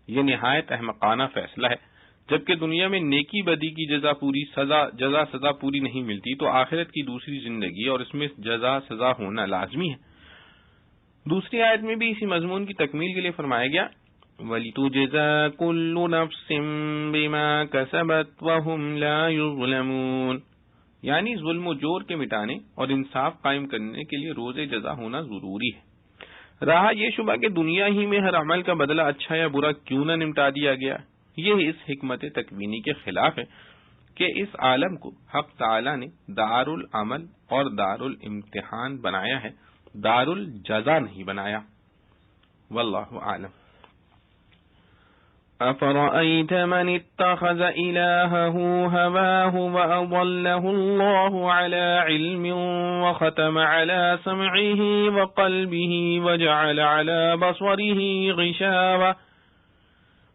یہ نہایت احمقانہ فیصلہ ہے۔ جبکہ دنیا میں نیکی بدی کی جزا سزا پوری نہیں ملتی، تو آخرت کی دوسری زندگی اور اس میں جزا سزا ہونا لازمی ہے۔ دوسری آیت میں بھی اسی مضمون کی تکمیل کے لیے فرمایا گیا وَلِتُجْزَىٰ كُلُّ نَفْسٍ بِمَا كَسَبَتْ وَهُمْ لَا يُظْلَمُونَ، یعنی ظلم و جور کے مٹانے اور انصاف قائم کرنے کے لیے روز جزا ہونا ضروری ہے۔ رہا یہ شبہ کہ دنیا ہی میں ہر عمل کا بدلہ اچھا یا برا کیوں نہ نمٹا دیا گیا، یہ اس حکمت تکوینی کے خلاف ہے کہ اس عالم کو حق تعالی نے دار العمل اور دار الامتحان بنایا ہے، دار الجزا نہیں بنایا۔ واللہ اعلم۔ أفرأيت من اتخذ إلهه هواه وأضله الله على علم وختم على سمعه وقلبه وجعل على بصره غشاوة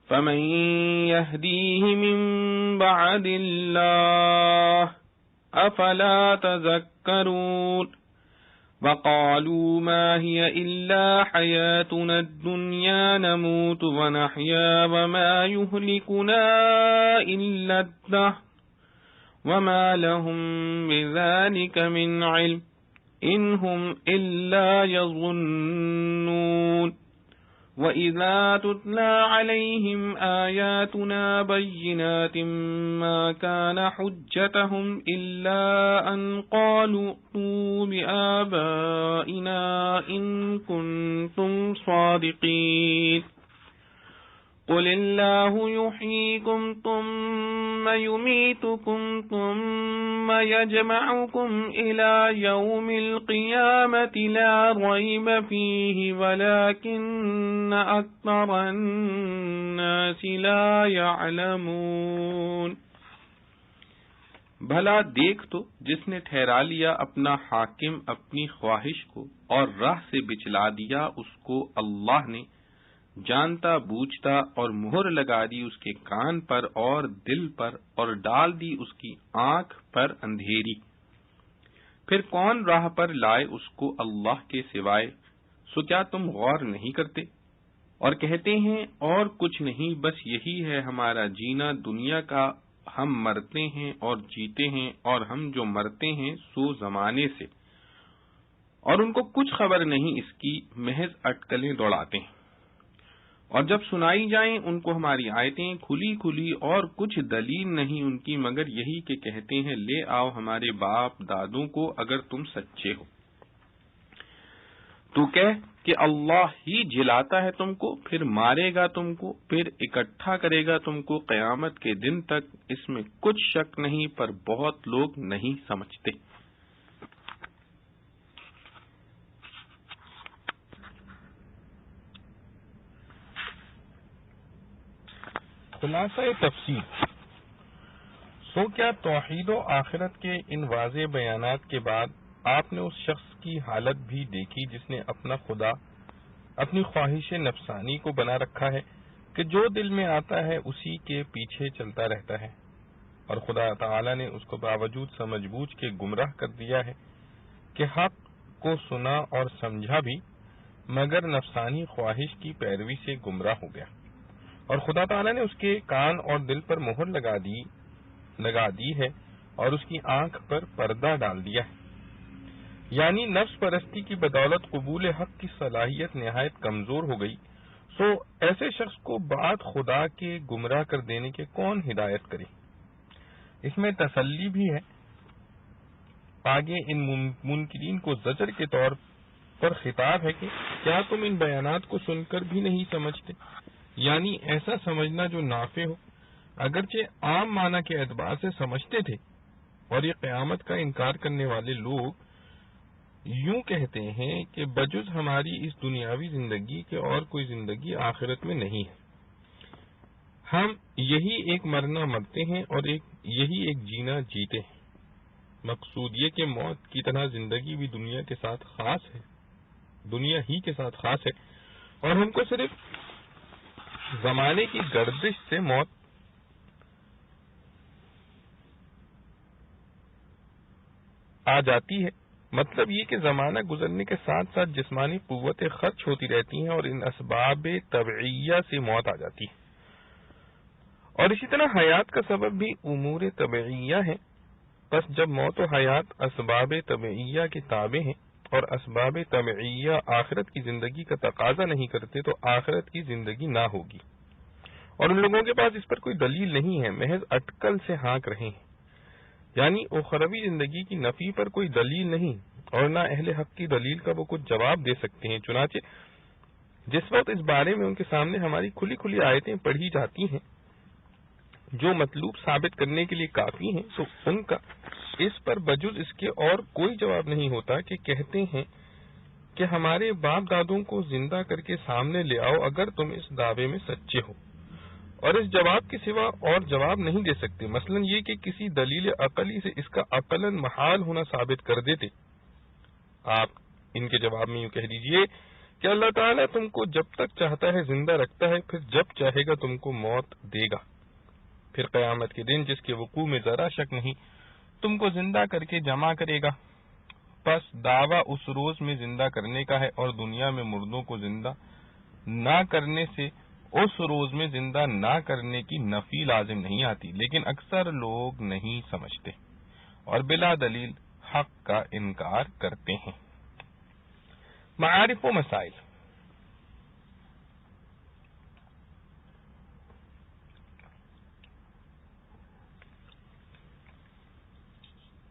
فمن يهديه من بعد الله أفلا تذكرون وقالوا ما هي إلا حياتنا الدنيا نموت ونحيا وما يهلكنا إلا الدهر وما لهم بذلك من علم إن هم إلا يظنون وَإِذَا تُتْلَى عَلَيْهِمْ آيَاتُنَا بَيِّنَاتٍ مَا كَانَ حُجَّتَهُمْ إِلَّا أَن قَالُوا ائْتُوا بِآبَائِنَا إِن كُنتُمْ صَادِقِينَ قُلِ اللَّهُ يُحْيِيكُمْ ثُمَّ يُمِيتُكُمْ ثُمَّ يَجْمَعُكُمْ إِلَى يَوْمِ الْقِيَامَةِ لَا رَيْبَ فِيهِ وَلَكِنَّ أَكْثَرَ النَّاسِ لَا يَعْلَمُونَ۔ بھلا دیکھ تو جس نے ٹھہرا لیا اپنا حاکم اپنی خواہش کو اور راہ سے بچلا دیا اس کو اللہ نے جانتا بوجھتا اور مہر لگا دی اس کے کان پر اور دل پر اور ڈال دی اس کی آنکھ پر اندھیری، پھر کون راہ پر لائے اس کو اللہ کے سوائے؟ سو کیا تم غور نہیں کرتے؟ اور کہتے ہیں اور کچھ نہیں، بس یہی ہے ہمارا جینا دنیا کا، ہم مرتے ہیں اور جیتے ہیں، اور ہم جو مرتے ہیں سو زمانے سے، اور ان کو کچھ خبر نہیں اس کی، محض اٹکلیں دوڑاتے ہیں۔ اور جب سنائی جائیں ان کو ہماری آیتیں کھلی کھلی اور کچھ دلیل نہیں ان کی مگر یہی کہ کہتے ہیں لے آؤ ہمارے باپ دادوں کو اگر تم سچے ہو۔ تو کہہ کہ اللہ ہی جلاتا ہے تم کو، پھر مارے گا تم کو، پھر اکٹھا کرے گا تم کو قیامت کے دن تک، اس میں کچھ شک نہیں، پر بہت لوگ نہیں سمجھتے۔ خلاصہ تفسیر۔ سو کیا توحید و آخرت کے ان واضح بیانات کے بعد آپ نے اس شخص کی حالت بھی دیکھی جس نے اپنا خدا اپنی خواہش نفسانی کو بنا رکھا ہے کہ جو دل میں آتا ہے اسی کے پیچھے چلتا رہتا ہے، اور خدا تعالی نے اس کو باوجود سمجھ بوجھ کے گمراہ کر دیا ہے کہ حق کو سنا اور سمجھا بھی مگر نفسانی خواہش کی پیروی سے گمراہ ہو گیا، اور خدا تعالی نے اس کے کان اور دل پر مہر لگا دی ہے اور اس کی آنکھ پر پردہ ڈال دیا ہے، یعنی نفس پرستی کی بدولت قبول حق کی صلاحیت نہایت کمزور ہو گئی۔ سو ایسے شخص کو بعد خدا کے گمراہ کر دینے کے کون ہدایت کرے؟ اس میں تسلی بھی ہے، آگے ان منکرین کو زجر کے طور پر خطاب ہے کہ کیا تم ان بیانات کو سن کر بھی نہیں سمجھتے؟ یعنی ایسا سمجھنا جو نافع ہو، اگرچہ عام معنی کے اعتبار سے سمجھتے تھے، اور یہ قیامت کا انکار کرنے والے لوگ یوں کہتے ہیں کہ بجز ہماری اس دنیاوی زندگی کے اور کوئی زندگی آخرت میں نہیں ہے، ہم یہی ایک مرنا مرتے ہیں اور یہی ایک جینا جیتے ہیں۔ مقصود یہ کہ موت کی طرح زندگی بھی دنیا ہی کے ساتھ خاص ہے، اور ہم کو صرف زمانے کی گردش سے موت آ جاتی ہے۔ مطلب یہ کہ زمانہ گزرنے کے ساتھ ساتھ جسمانی قوتیں خرچ ہوتی رہتی ہیں اور ان اسباب طبعیہ سے موت آ جاتی ہے، اور اسی طرح حیات کا سبب بھی امور طبعیہ ہے۔ پس جب موت و حیات اسباب طبعیہ کے تابع ہیں اور اسباب طبعیہ آخرت کی زندگی کا تقاضا نہیں کرتے تو آخرت کی زندگی نہ ہوگی، اور ان لوگوں کے پاس اس پر کوئی دلیل نہیں ہے، محض اٹکل سے ہانک رہے ہیں۔ یعنی اخروی زندگی کی نفی پر کوئی دلیل نہیں اور نہ اہل حق کی دلیل کا وہ کچھ جواب دے سکتے ہیں۔ چنانچہ جس وقت اس بارے میں ان کے سامنے ہماری کھلی کھلی آیتیں پڑھی جاتی ہیں جو مطلوب ثابت کرنے کے لیے کافی ہیں، تو ان کا اس پر بجز اس کے اور کوئی جواب نہیں ہوتا کہ کہتے ہیں کہ ہمارے باپ دادوں کو زندہ کر کے سامنے لے آؤ اگر تم اس دعوے میں سچے ہو، اور اس جواب کے سوا اور جواب نہیں دے سکتے۔ مثلا یہ کہ کسی دلیل عقلی سے اس کا عقلاً محال ہونا ثابت کر دیتے۔ آپ ان کے جواب میں یوں کہہ دیجئے کہ اللہ تعالیٰ تم کو جب تک چاہتا ہے زندہ رکھتا ہے، پھر جب چاہے گا تم کو موت دے گا، پھر قیامت کے دن جس کے وقوع میں ذرا شک نہیں تم کو زندہ کر کے جمع کرے گا۔ پس دعویٰ اس روز میں زندہ کرنے کا ہے، اور دنیا میں مردوں کو زندہ نہ کرنے سے اس روز میں زندہ نہ کرنے کی نفی لازم نہیں آتی، لیکن اکثر لوگ نہیں سمجھتے اور بلا دلیل حق کا انکار کرتے ہیں۔ معارف و مسائل۔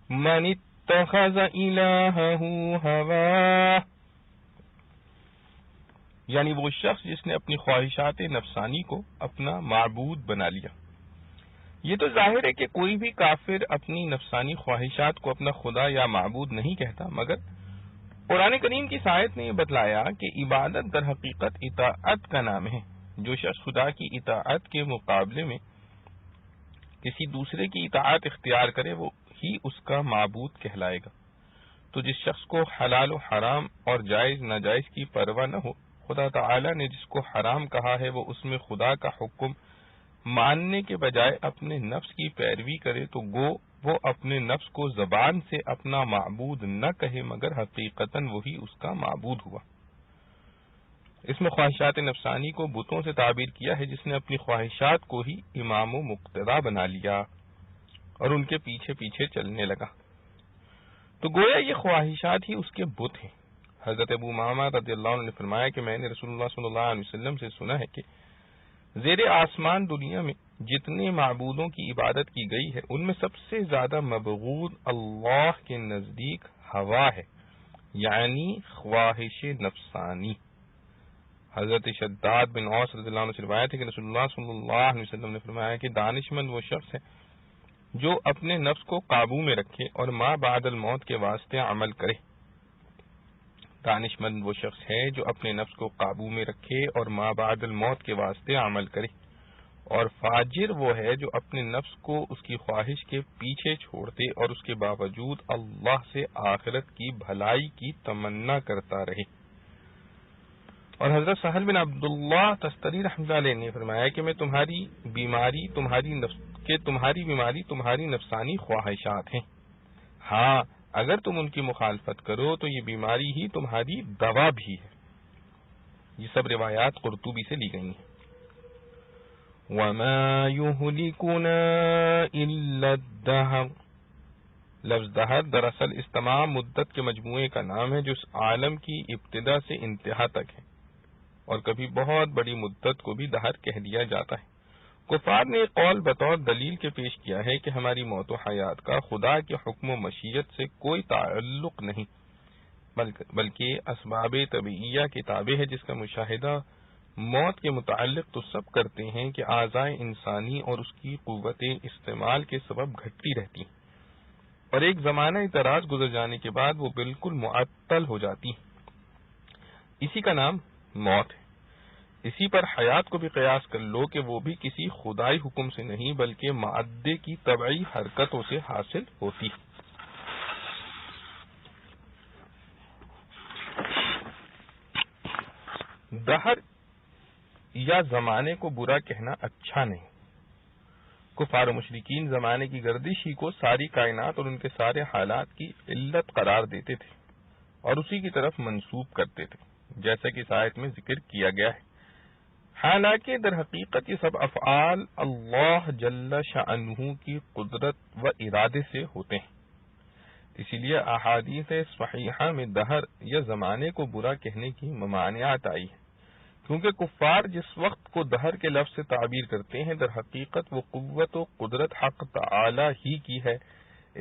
من اتخذ الہہ ہواہ، یعنی وہ شخص جس نے اپنی خواہشات نفسانی کو اپنا معبود بنا لیا۔ یہ تو ظاہر ہے کہ کوئی بھی کافر اپنی نفسانی خواہشات کو اپنا خدا یا معبود نہیں کہتا، مگر قرآن کریم کی آیت نے یہ بتلایا کہ عبادت در حقیقت اطاعت کا نام ہے۔ جو شخص خدا کی اطاعت کے مقابلے میں کسی دوسرے کی اطاعت اختیار کرے وہ ہی اس کا معبود کہلائے گا۔ تو جس شخص کو حلال و حرام اور جائز ناجائز کی پرواہ نہ ہو، خدا تعالی نے جس کو حرام کہا ہے وہ اس میں خدا کا حکم ماننے کے بجائے اپنے نفس کی پیروی کرے، تو گو وہ اپنے نفس کو زبان سے اپنا معبود نہ کہے مگر حقیقتاً وہی اس کا معبود ہوا۔ اس میں خواہشات نفسانی کو بتوں سے تعبیر کیا ہے جس نے اپنی خواہشات کو ہی امام و مقتدا بنا لیا اور ان کے پیچھے پیچھے چلنے لگا، تو گویا یہ خواہشات ہی اس کے بت ہیں۔ حضرت ابو امامہ رضی اللہ عنہ نے فرمایا کہ میں نے رسول اللہ صلی اللہ علیہ وسلم سے سنا ہے کہ زیر آسمان دنیا میں جتنے معبودوں کی عبادت کی گئی ہے ان میں سب سے زیادہ مبغوض اللہ کے نزدیک ہوا ہے، یعنی خواہش نفسانی۔ حضرت شداد بن اوس رضی اللہ عنہ سے روایت ہے کہ رسول اللہ صلی اللہ علیہ وسلم نے فرمایا کہ دانشمند وہ شخص ہے جو اپنے نفس کو قابو میں رکھے اور ما بعد الموت کے واسطے عمل کرے۔ دانشمند وہ شخص ہے جو اپنے نفس کو قابو میں رکھے اور ما بعد الموت کے واسطے عمل کرے، اور فاجر وہ ہے جو اپنے نفس کو اس کی خواہش کے پیچھے چھوڑ دے اور اس کے باوجود اللہ سے آخرت کی بھلائی کی تمنا کرتا رہے۔ اور حضرت سہل بن عبداللہ تستری رحمۃ اللہ علیہ نے فرمایا کہ میں تمہاری بیماری تمہاری نفسانی خواہشات ہیں، ہاں اگر تم ان کی مخالفت کرو تو یہ بیماری ہی تمہاری دوا بھی ہے۔ یہ سب روایات قرطبی سے لی گئی ہیں۔ وَمَا يُهْلِكُنَا إِلَّا الدَّهْرُ، لفظ دہر دراصل اس تمام مدت کے مجموعے کا نام ہے جو اس عالم کی ابتدا سے انتہا تک ہے، اور کبھی بہت بڑی مدت کو بھی دہر کہہ دیا جاتا ہے۔ کفار نے ایک قول بطور دلیل کے پیش کیا ہے کہ ہماری موت و حیات کا خدا کے حکم و مشیت سے کوئی تعلق نہیں، بلکہ اسباب طبیعیہ کی تابع ہے، جس کا مشاہدہ موت کے متعلق تو سب کرتے ہیں کہ اعضائے انسانی اور اس کی قوت استعمال کے سبب گھٹتی رہتی ہیں، اور ایک زمانہ دراز گزر جانے کے بعد وہ بالکل معطل ہو جاتی ہیں۔ اسی کا نام موت ہے۔ اسی پر حیات کو بھی قیاس کر لو کہ وہ بھی کسی خدائی حکم سے نہیں بلکہ معدے کی طبعی حرکتوں سے حاصل ہوتی ہے۔ دہر یا زمانے کو برا کہنا اچھا نہیں۔ کفار و مشرکین زمانے کی گردش ہی کو ساری کائنات اور ان کے سارے حالات کی علت قرار دیتے تھے اور اسی کی طرف منسوب کرتے تھے، جیسا کہ اس آیت میں ذکر کیا گیا ہے۔ حالانکہ در حقیقت یہ سب افعال اللہ جل شأنہ کی قدرت و ارادے سے ہوتے ہیں۔ اسی لیے احادیث صحیحہ میں دہر یا زمانے کو برا کہنے کی ممانعت آئی ہے، کیونکہ کفار جس وقت کو دہر کے لفظ سے تعبیر کرتے ہیں در حقیقت وہ قوت و قدرت حق تعالی ہی کی ہے،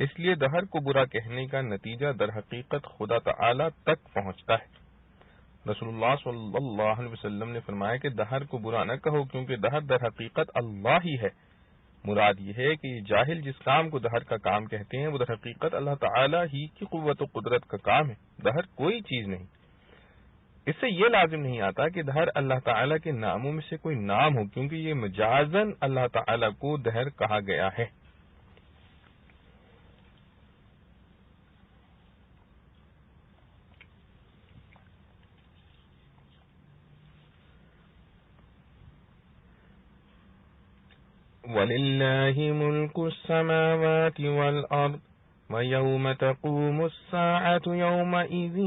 اس لیے دہر کو برا کہنے کا نتیجہ در حقیقت خدا تعالی تک پہنچتا ہے۔ رسول اللہ صلی اللہ علیہ وسلم نے فرمایا کہ دہر کو برا نہ کہو، کیونکہ دہر در حقیقت اللہ ہی ہے۔ مراد یہ ہے کہ یہ جاہل جس کام کو دہر کا کام کہتے ہیں وہ در حقیقت اللہ تعالی ہی کی قوت و قدرت کا کام ہے، دہر کوئی چیز نہیں۔ اس سے یہ لازم نہیں آتا کہ دہر اللہ تعالی کے ناموں میں سے کوئی نام ہو، کیونکہ یہ مجازن اللہ تعالی کو دہر کہا گیا ہے۔ وَلِلَّهِ مُلْكُ السَّمَاوَاتِ وَالْأَرْضِ وَيَوْمَ تَقُومُ السَّاعَةُ يَوْمَئِذٍ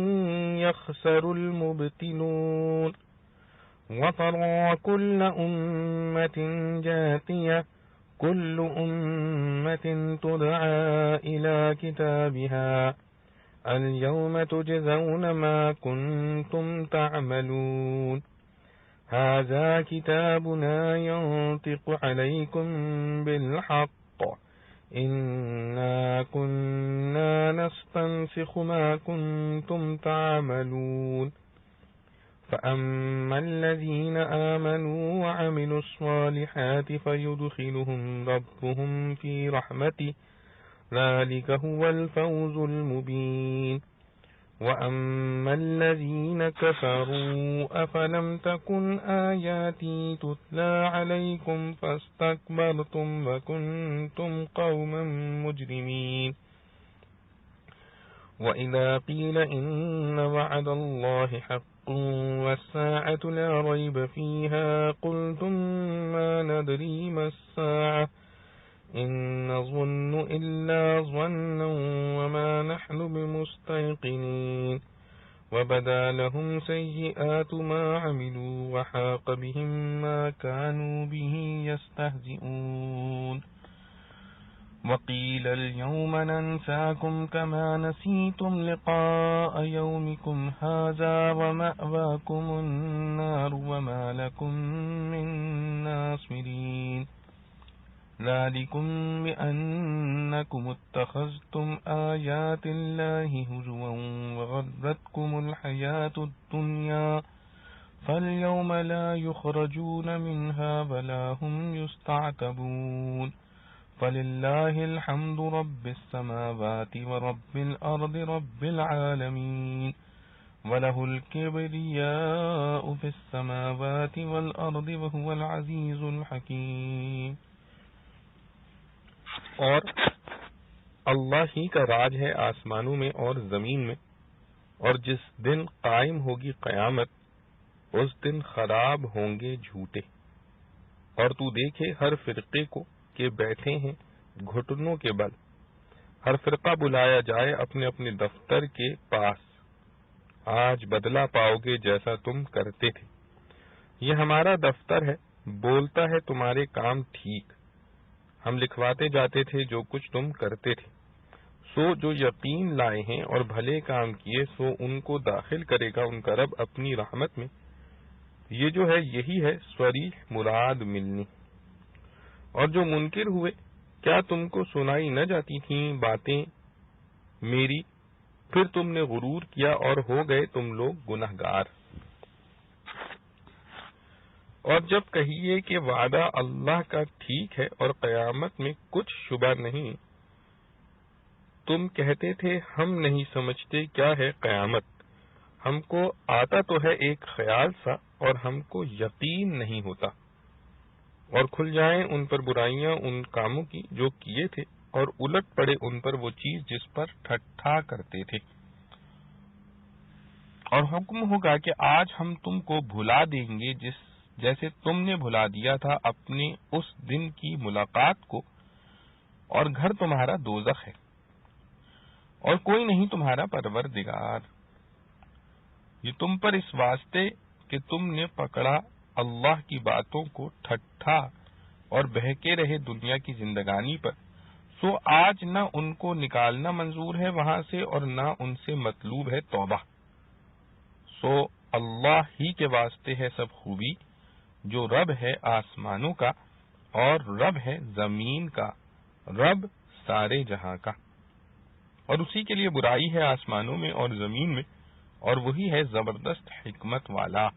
يَخْسَرُ الْمُبْطِلُونَ وَتَرَى كُلَّ أُمَّةٍ جَاثِيَةً كُلُّ أُمَّةٍ تُدْعَى إِلَى كِتَابِهَا الْيَوْمَ تُجْزَوْنَ مَا كُنتُمْ تَعْمَلُونَ هذا كتابنا ينطق عليكم بالحق إنا كنا نستنسخ ما كنتم تعملون فأما الذين آمنوا وعملوا الصالحات فيدخلهم ربهم في رحمته ذلك هو الفوز المبين وَأَمَّا الَّذِينَ كَفَرُوا أَفَلَمْ تَكُنْ آيَاتِي تُتْلَى عَلَيْكُمْ فَاسْتَكْبَرْتُمْ وَكُنْتُمْ قَوْمًا مُجْرِمِينَ وَإِذَا قِيلَ إِنَّ وَعْدَ اللَّهِ حَقٌّ وَالسَّاعَةُ لَا رَيْبَ فِيهَا قُلْتُمْ مَا نَدْرِي مَا السَّاعَةُ إِن نَّظُنُّ إِلَّا ظَنًّا وَمَا نَحْنُ بِمُسْتَيْقِنِينَ وَبَدَا لَهُمْ سَيِّئَاتُ مَا عَمِلُوا وَحَاقَ بِهِم مَّا كَانُوا بِهِ يَسْتَهْزِئُونَ وَقِيلَ الْيَوْمَ نَنسَاكُمْ كَمَا نَسِيتُمْ لِقَاءَ يَوْمِكُمْ هَٰذَا وَمَأْوَاكُمُ النَّارُ وَمَا لَكُم مِّن نَّاصِرِينَ ذَلِكُمْ بِأَنَّكُمُ اتَّخَذْتُمْ آيَاتِ اللَّهِ هُزُوًا وَغَرَّتْكُمُ الْحَيَاةُ الدُّنْيَا فَالْيَوْمَ لَا يُخْرَجُونَ مِنْهَا وَلَا هُمْ يُسْتَعْتَبُونَ فَلِلَّهِ الْحَمْدُ رَبِّ السَّمَاوَاتِ وَرَبِّ الْأَرْضِ رَبِّ الْعَالَمِينَ وَلَهُ الْكِبْرِيَاءُ فِي السَّمَاوَاتِ وَالْأَرْضِ وَهُوَ الْعَزِيزُ الْحَكِيمُ۔ اور اللہ ہی کا راج ہے آسمانوں میں اور زمین میں، اور جس دن قائم ہوگی قیامت اس دن خراب ہوں گے جھوٹے۔ اور تو دیکھے ہر فرقے کو کہ بیٹھے ہیں گھٹنوں کے بل، ہر فرقہ بلایا جائے اپنے اپنے دفتر کے پاس، آج بدلہ پاؤ گے جیسا تم کرتے تھے، یہ ہمارا دفتر ہے، بولتا ہے تمہارے کام ٹھیک، ہم لکھواتے جاتے تھے جو کچھ تم کرتے تھے۔ سو جو یقین لائے ہیں اور بھلے کام کیے سو ان کو داخل کرے گا ان کا رب اپنی رحمت میں۔ یہ جو ہے یہی ہے صریح مراد ملنی۔ اور جو منکر ہوئے، کیا تم کو سنائی نہ جاتی تھیں باتیں میری، پھر تم نے غرور کیا اور ہو گئے تم لوگ گنہگار۔ اور جب کہیے کہ وعدہ اللہ کا ٹھیک ہے اور قیامت میں کچھ شبہ نہیں، تم کہتے تھے ہم نہیں سمجھتے کیا ہے قیامت، ہم کو آتا تو ہے ایک خیال سا اور ہم کو یقین نہیں ہوتا۔ اور کھل جائیں ان پر برائیاں ان کاموں کی جو کیے تھے، اور الٹ پڑے ان پر وہ چیز جس پر ٹھٹھا کرتے تھے۔ اور حکم ہوگا کہ آج ہم تم کو بھلا دیں گے جیسے تم نے بھلا دیا تھا اپنے اس دن کی ملاقات کو، اور گھر تمہارا دوزخ ہے اور کوئی نہیں تمہارا پروردگار۔ یہ تم پر اس واسطے کہ تم نے پکڑا اللہ کی باتوں کو ٹھٹھا اور بہکے رہے دنیا کی زندگانی پر، سو آج نہ ان کو نکالنا منظور ہے وہاں سے اور نہ ان سے مطلوب ہے توبہ۔ سو اللہ ہی کے واسطے ہے سب خوبی، جو رب ہے آسمانوں کا اور رب ہے زمین کا، رب سارے جہاں کا۔ اور اسی کے لیے برائی ہے آسمانوں میں اور زمین میں، اور وہی ہے زبردست حکمت والا۔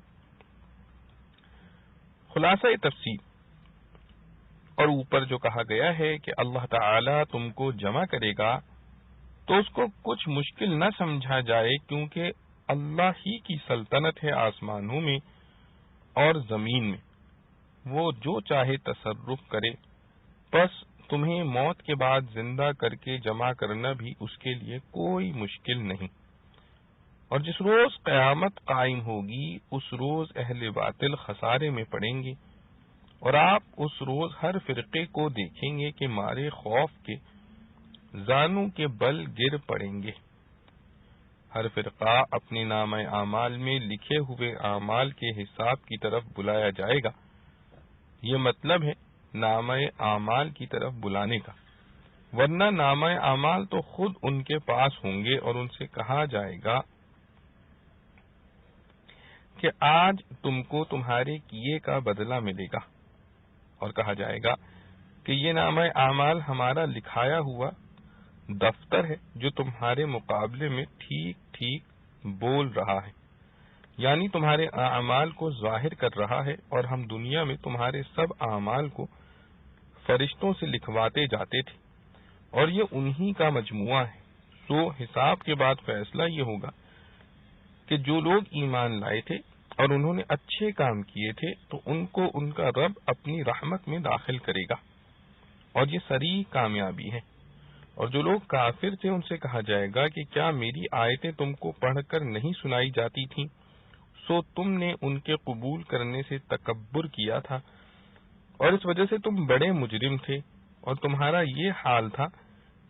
خلاصہ تفسیر، اور اوپر جو کہا گیا ہے کہ اللہ تعالی تم کو جمع کرے گا، تو اس کو کچھ مشکل نہ سمجھا جائے، کیونکہ اللہ ہی کی سلطنت ہے آسمانوں میں اور زمین میں، وہ جو چاہے تصرف کرے، پس تمہیں موت کے بعد زندہ کر کے جمع کرنا بھی اس کے لیے کوئی مشکل نہیں۔ اور جس روز قیامت قائم ہوگی اس روز اہل باطل خسارے میں پڑیں گے، اور آپ اس روز ہر فرقے کو دیکھیں گے کہ مارے خوف کے زانوں کے بل گر پڑیں گے۔ ہر فرقہ اپنے نامہ اعمال میں لکھے ہوئے اعمال کے حساب کی طرف بلایا جائے گا۔ یہ مطلب ہے نامہ اعمال کی طرف بلانے کا، ورنہ نامہ اعمال تو خود ان کے پاس ہوں گے، اور ان سے کہا جائے گا کہ آج تم کو تمہارے کیے کا بدلہ ملے گا، اور کہا جائے گا کہ یہ نامہ اعمال ہمارا لکھایا ہوا دفتر ہے جو تمہارے مقابلے میں ٹھیک ٹھیک بول رہا ہے، یعنی تمہارے اعمال کو ظاہر کر رہا ہے، اور ہم دنیا میں تمہارے سب اعمال کو فرشتوں سے لکھواتے جاتے تھے، اور یہ انہی کا مجموعہ ہے۔ سو حساب کے بعد فیصلہ یہ ہوگا کہ جو لوگ ایمان لائے تھے اور انہوں نے اچھے کام کیے تھے تو ان کو ان کا رب اپنی رحمت میں داخل کرے گا، اور یہ صریح کامیابی ہے۔ اور جو لوگ کافر تھے ان سے کہا جائے گا کہ کیا میری آیتیں تم کو پڑھ کر نہیں سنائی جاتی تھیں؟ سو تم نے ان کے قبول کرنے سے تکبر کیا تھا، اور اس وجہ سے تم بڑے مجرم تھے، اور تمہارا یہ حال تھا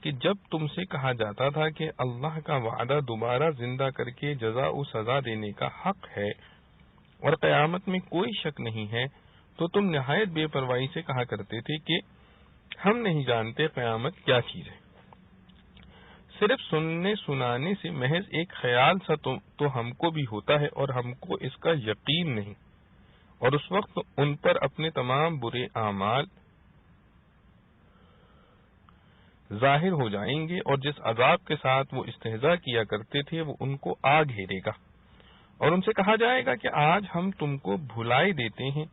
کہ جب تم سے کہا جاتا تھا کہ اللہ کا وعدہ دوبارہ زندہ کر کے جزا و سزا دینے کا حق ہے اور قیامت میں کوئی شک نہیں ہے، تو تم نہایت بے پرواہی سے کہا کرتے تھے کہ ہم نہیں جانتے قیامت کیا چیز ہے۔ صرف سننے سنانے سے محض ایک خیال سا تو ہم کو بھی ہوتا ہے، اور ہم کو اس کا یقین نہیں، اور اس وقت ان پر اپنے تمام برے اعمال ظاہر ہو جائیں گے، اور جس عذاب کے ساتھ وہ استہزاء کیا کرتے تھے وہ ان کو آ گھیرے گا، اور ان سے کہا جائے گا کہ آج ہم تم کو بھلائے دیتے ہیں،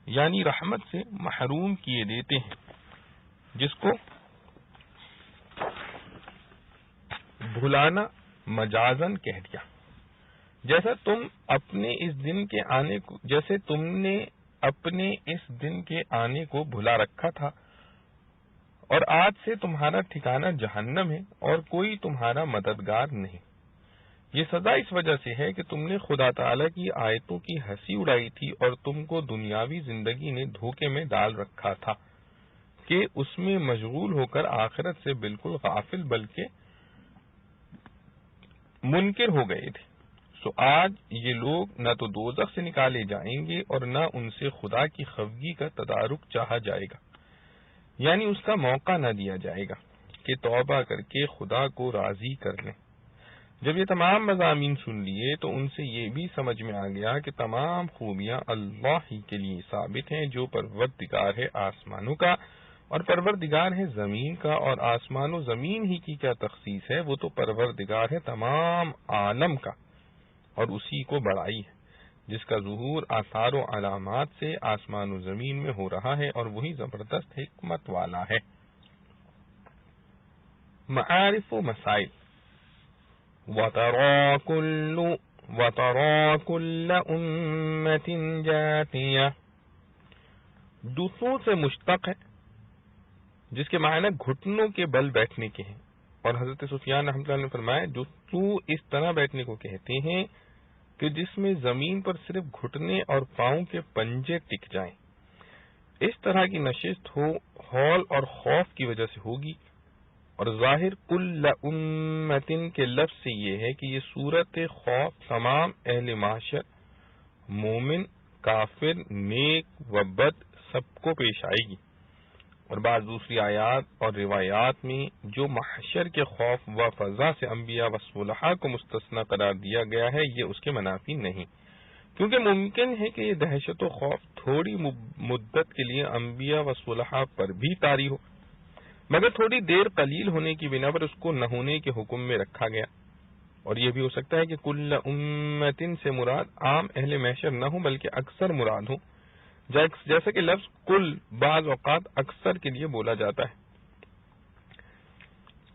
یعنی رحمت سے محروم کیے دیتے ہیں، جس کو بھلانا مجازن کہہ دیا۔ جیسے تم نے اپنے اس دن کے آنے کو بھلا رکھا تھا، اور آج سے تمہارا ٹھکانہ جہنم ہے اور کوئی تمہارا مددگار نہیں۔ یہ سزا اس وجہ سے ہے کہ تم نے خدا تعالی کی آیتوں کی ہنسی اڑائی تھی، اور تم کو دنیاوی زندگی نے دھوکے میں ڈال رکھا تھا کہ اس میں مشغول ہو کر آخرت سے بالکل غافل بلکہ منکر ہو گئے تھے۔ سو آج یہ لوگ نہ تو دوزخ سے نکالے جائیں گے اور نہ ان سے خدا کی خفگی کا تدارک چاہا جائے گا، یعنی اس کا موقع نہ دیا جائے گا کہ توبہ کر کے خدا کو راضی کر لیں۔ جب یہ تمام مضامین سن لیے تو ان سے یہ بھی سمجھ میں آ گیا کہ تمام خوبیاں اللہ ہی کے لیے ثابت ہیں، جو پروردگار ہے آسمانوں کا اور پروردگار ہے زمین کا، اور آسمان و زمین ہی کی کیا تخصیص ہے، وہ تو پروردگار ہے تمام عالم کا، اور اسی کو بڑائی ہے جس کا ظہور آثار و علامات سے آسمان و زمین میں ہو رہا ہے، اور وہی زبردست حکمت والا ہے۔ معارف و مسائل۔ وَتَرَى كُلَّ أُمَّةٍ جَاثِيَةً دسوں سے مشتق ہے، جس کے معنی گھٹنوں کے بل بیٹھنے کے ہیں، اور حضرت سفیان رحمۃ اللہ نے فرمایا دسو اس طرح بیٹھنے کو کہتے ہیں کہ جس میں زمین پر صرف گھٹنے اور پاؤں کے پنجے ٹک جائیں۔ اس طرح کی نشست ہول اور خوف کی وجہ سے ہوگی، اور ظاہر کل امتن کے لفظ سے یہ ہے کہ یہ صورت خوف تمام اہل معاشر، مومن، کافر، نیک و بد سب کو پیش آئے گی۔ اور بعض دوسری آیات اور روایات میں جو محشر کے خوف و فضا سے انبیاء و صلحاء کو مستثنی قرار دیا گیا ہے یہ اس کے منافی نہیں، کیونکہ ممکن ہے کہ یہ دہشت و خوف تھوڑی مدت کے لیے انبیاء و صلحاء پر بھی طاری ہو، مگر تھوڑی دیر قلیل ہونے کی بنا پر اس کو نہ ہونے کے حکم میں رکھا گیا۔ اور یہ بھی ہو سکتا ہے کہ کل امت سے مراد عام اہل محشر نہ ہو بلکہ اکثر مراد ہو، جیسا کہ لفظ کل بعض اوقات اکثر کے لیے بولا جاتا ہے۔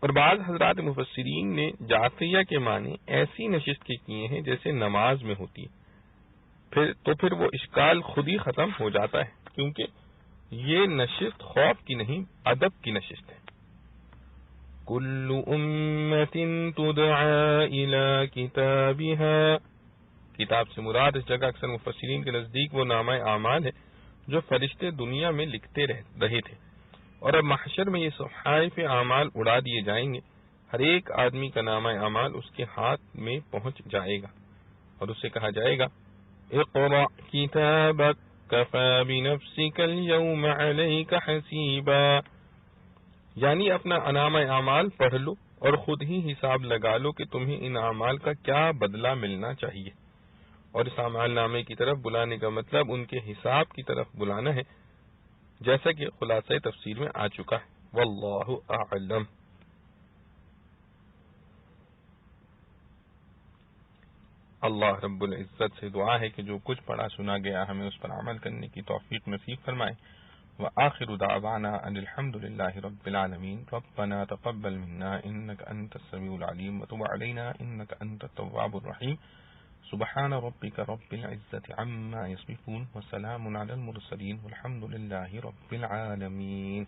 اور بعض حضرات مفسرین نے جاثیہ کے معنی ایسی نشست کے کیے ہیں جیسے نماز میں ہوتی ہے، پھر وہ اشکال خود ہی ختم ہو جاتا ہے، کیونکہ یہ نشست خوف کی نہیں ادب کی نشست ہے۔ کل امت تدعى الى کتابها، کتاب سے مراد اس جگہ اکثر مفسرین کے نزدیک وہ نامہ اعمال ہے جو فرشتے دنیا میں لکھتے رہے تھے، اور اب محشر میں یہ صحائف اعمال اڑا دیے جائیں گے، ہر ایک آدمی کا نامہ اعمال اس کے ہاتھ میں پہنچ جائے گا، اور اسے کہا جائے گا اقرأ کتابک کفی بنفسک اليوم علیک حسیبا، یعنی اپنا نامہ اعمال پڑھ لو اور خود ہی حساب لگا لو کہ تمہیں ان اعمال کا کیا بدلہ ملنا چاہیے۔ اور اس اعمال نامے کی طرف بلانے کا مطلب ان کے حساب کی طرف بلانا ہے، جیسا کہ خلاصہ تفسیر میں آ چکا ہے۔ واللہ اعلم۔ اللہ رب العزت سے دعا ہے کہ جو کچھ پڑھا سنا گیا ہمیں اس پر عمل کرنے کی توفیق نصیب فرمائے۔ وآخر دعوانا ان الحمد لله رب العالمين ربنا تقبل منا انك انت السميع العليم وتب علينا انك انت التواب الرحيم سبحان ربك رب العزة عما يصفون وسلام على المرسلين والحمد لله رب العالمين۔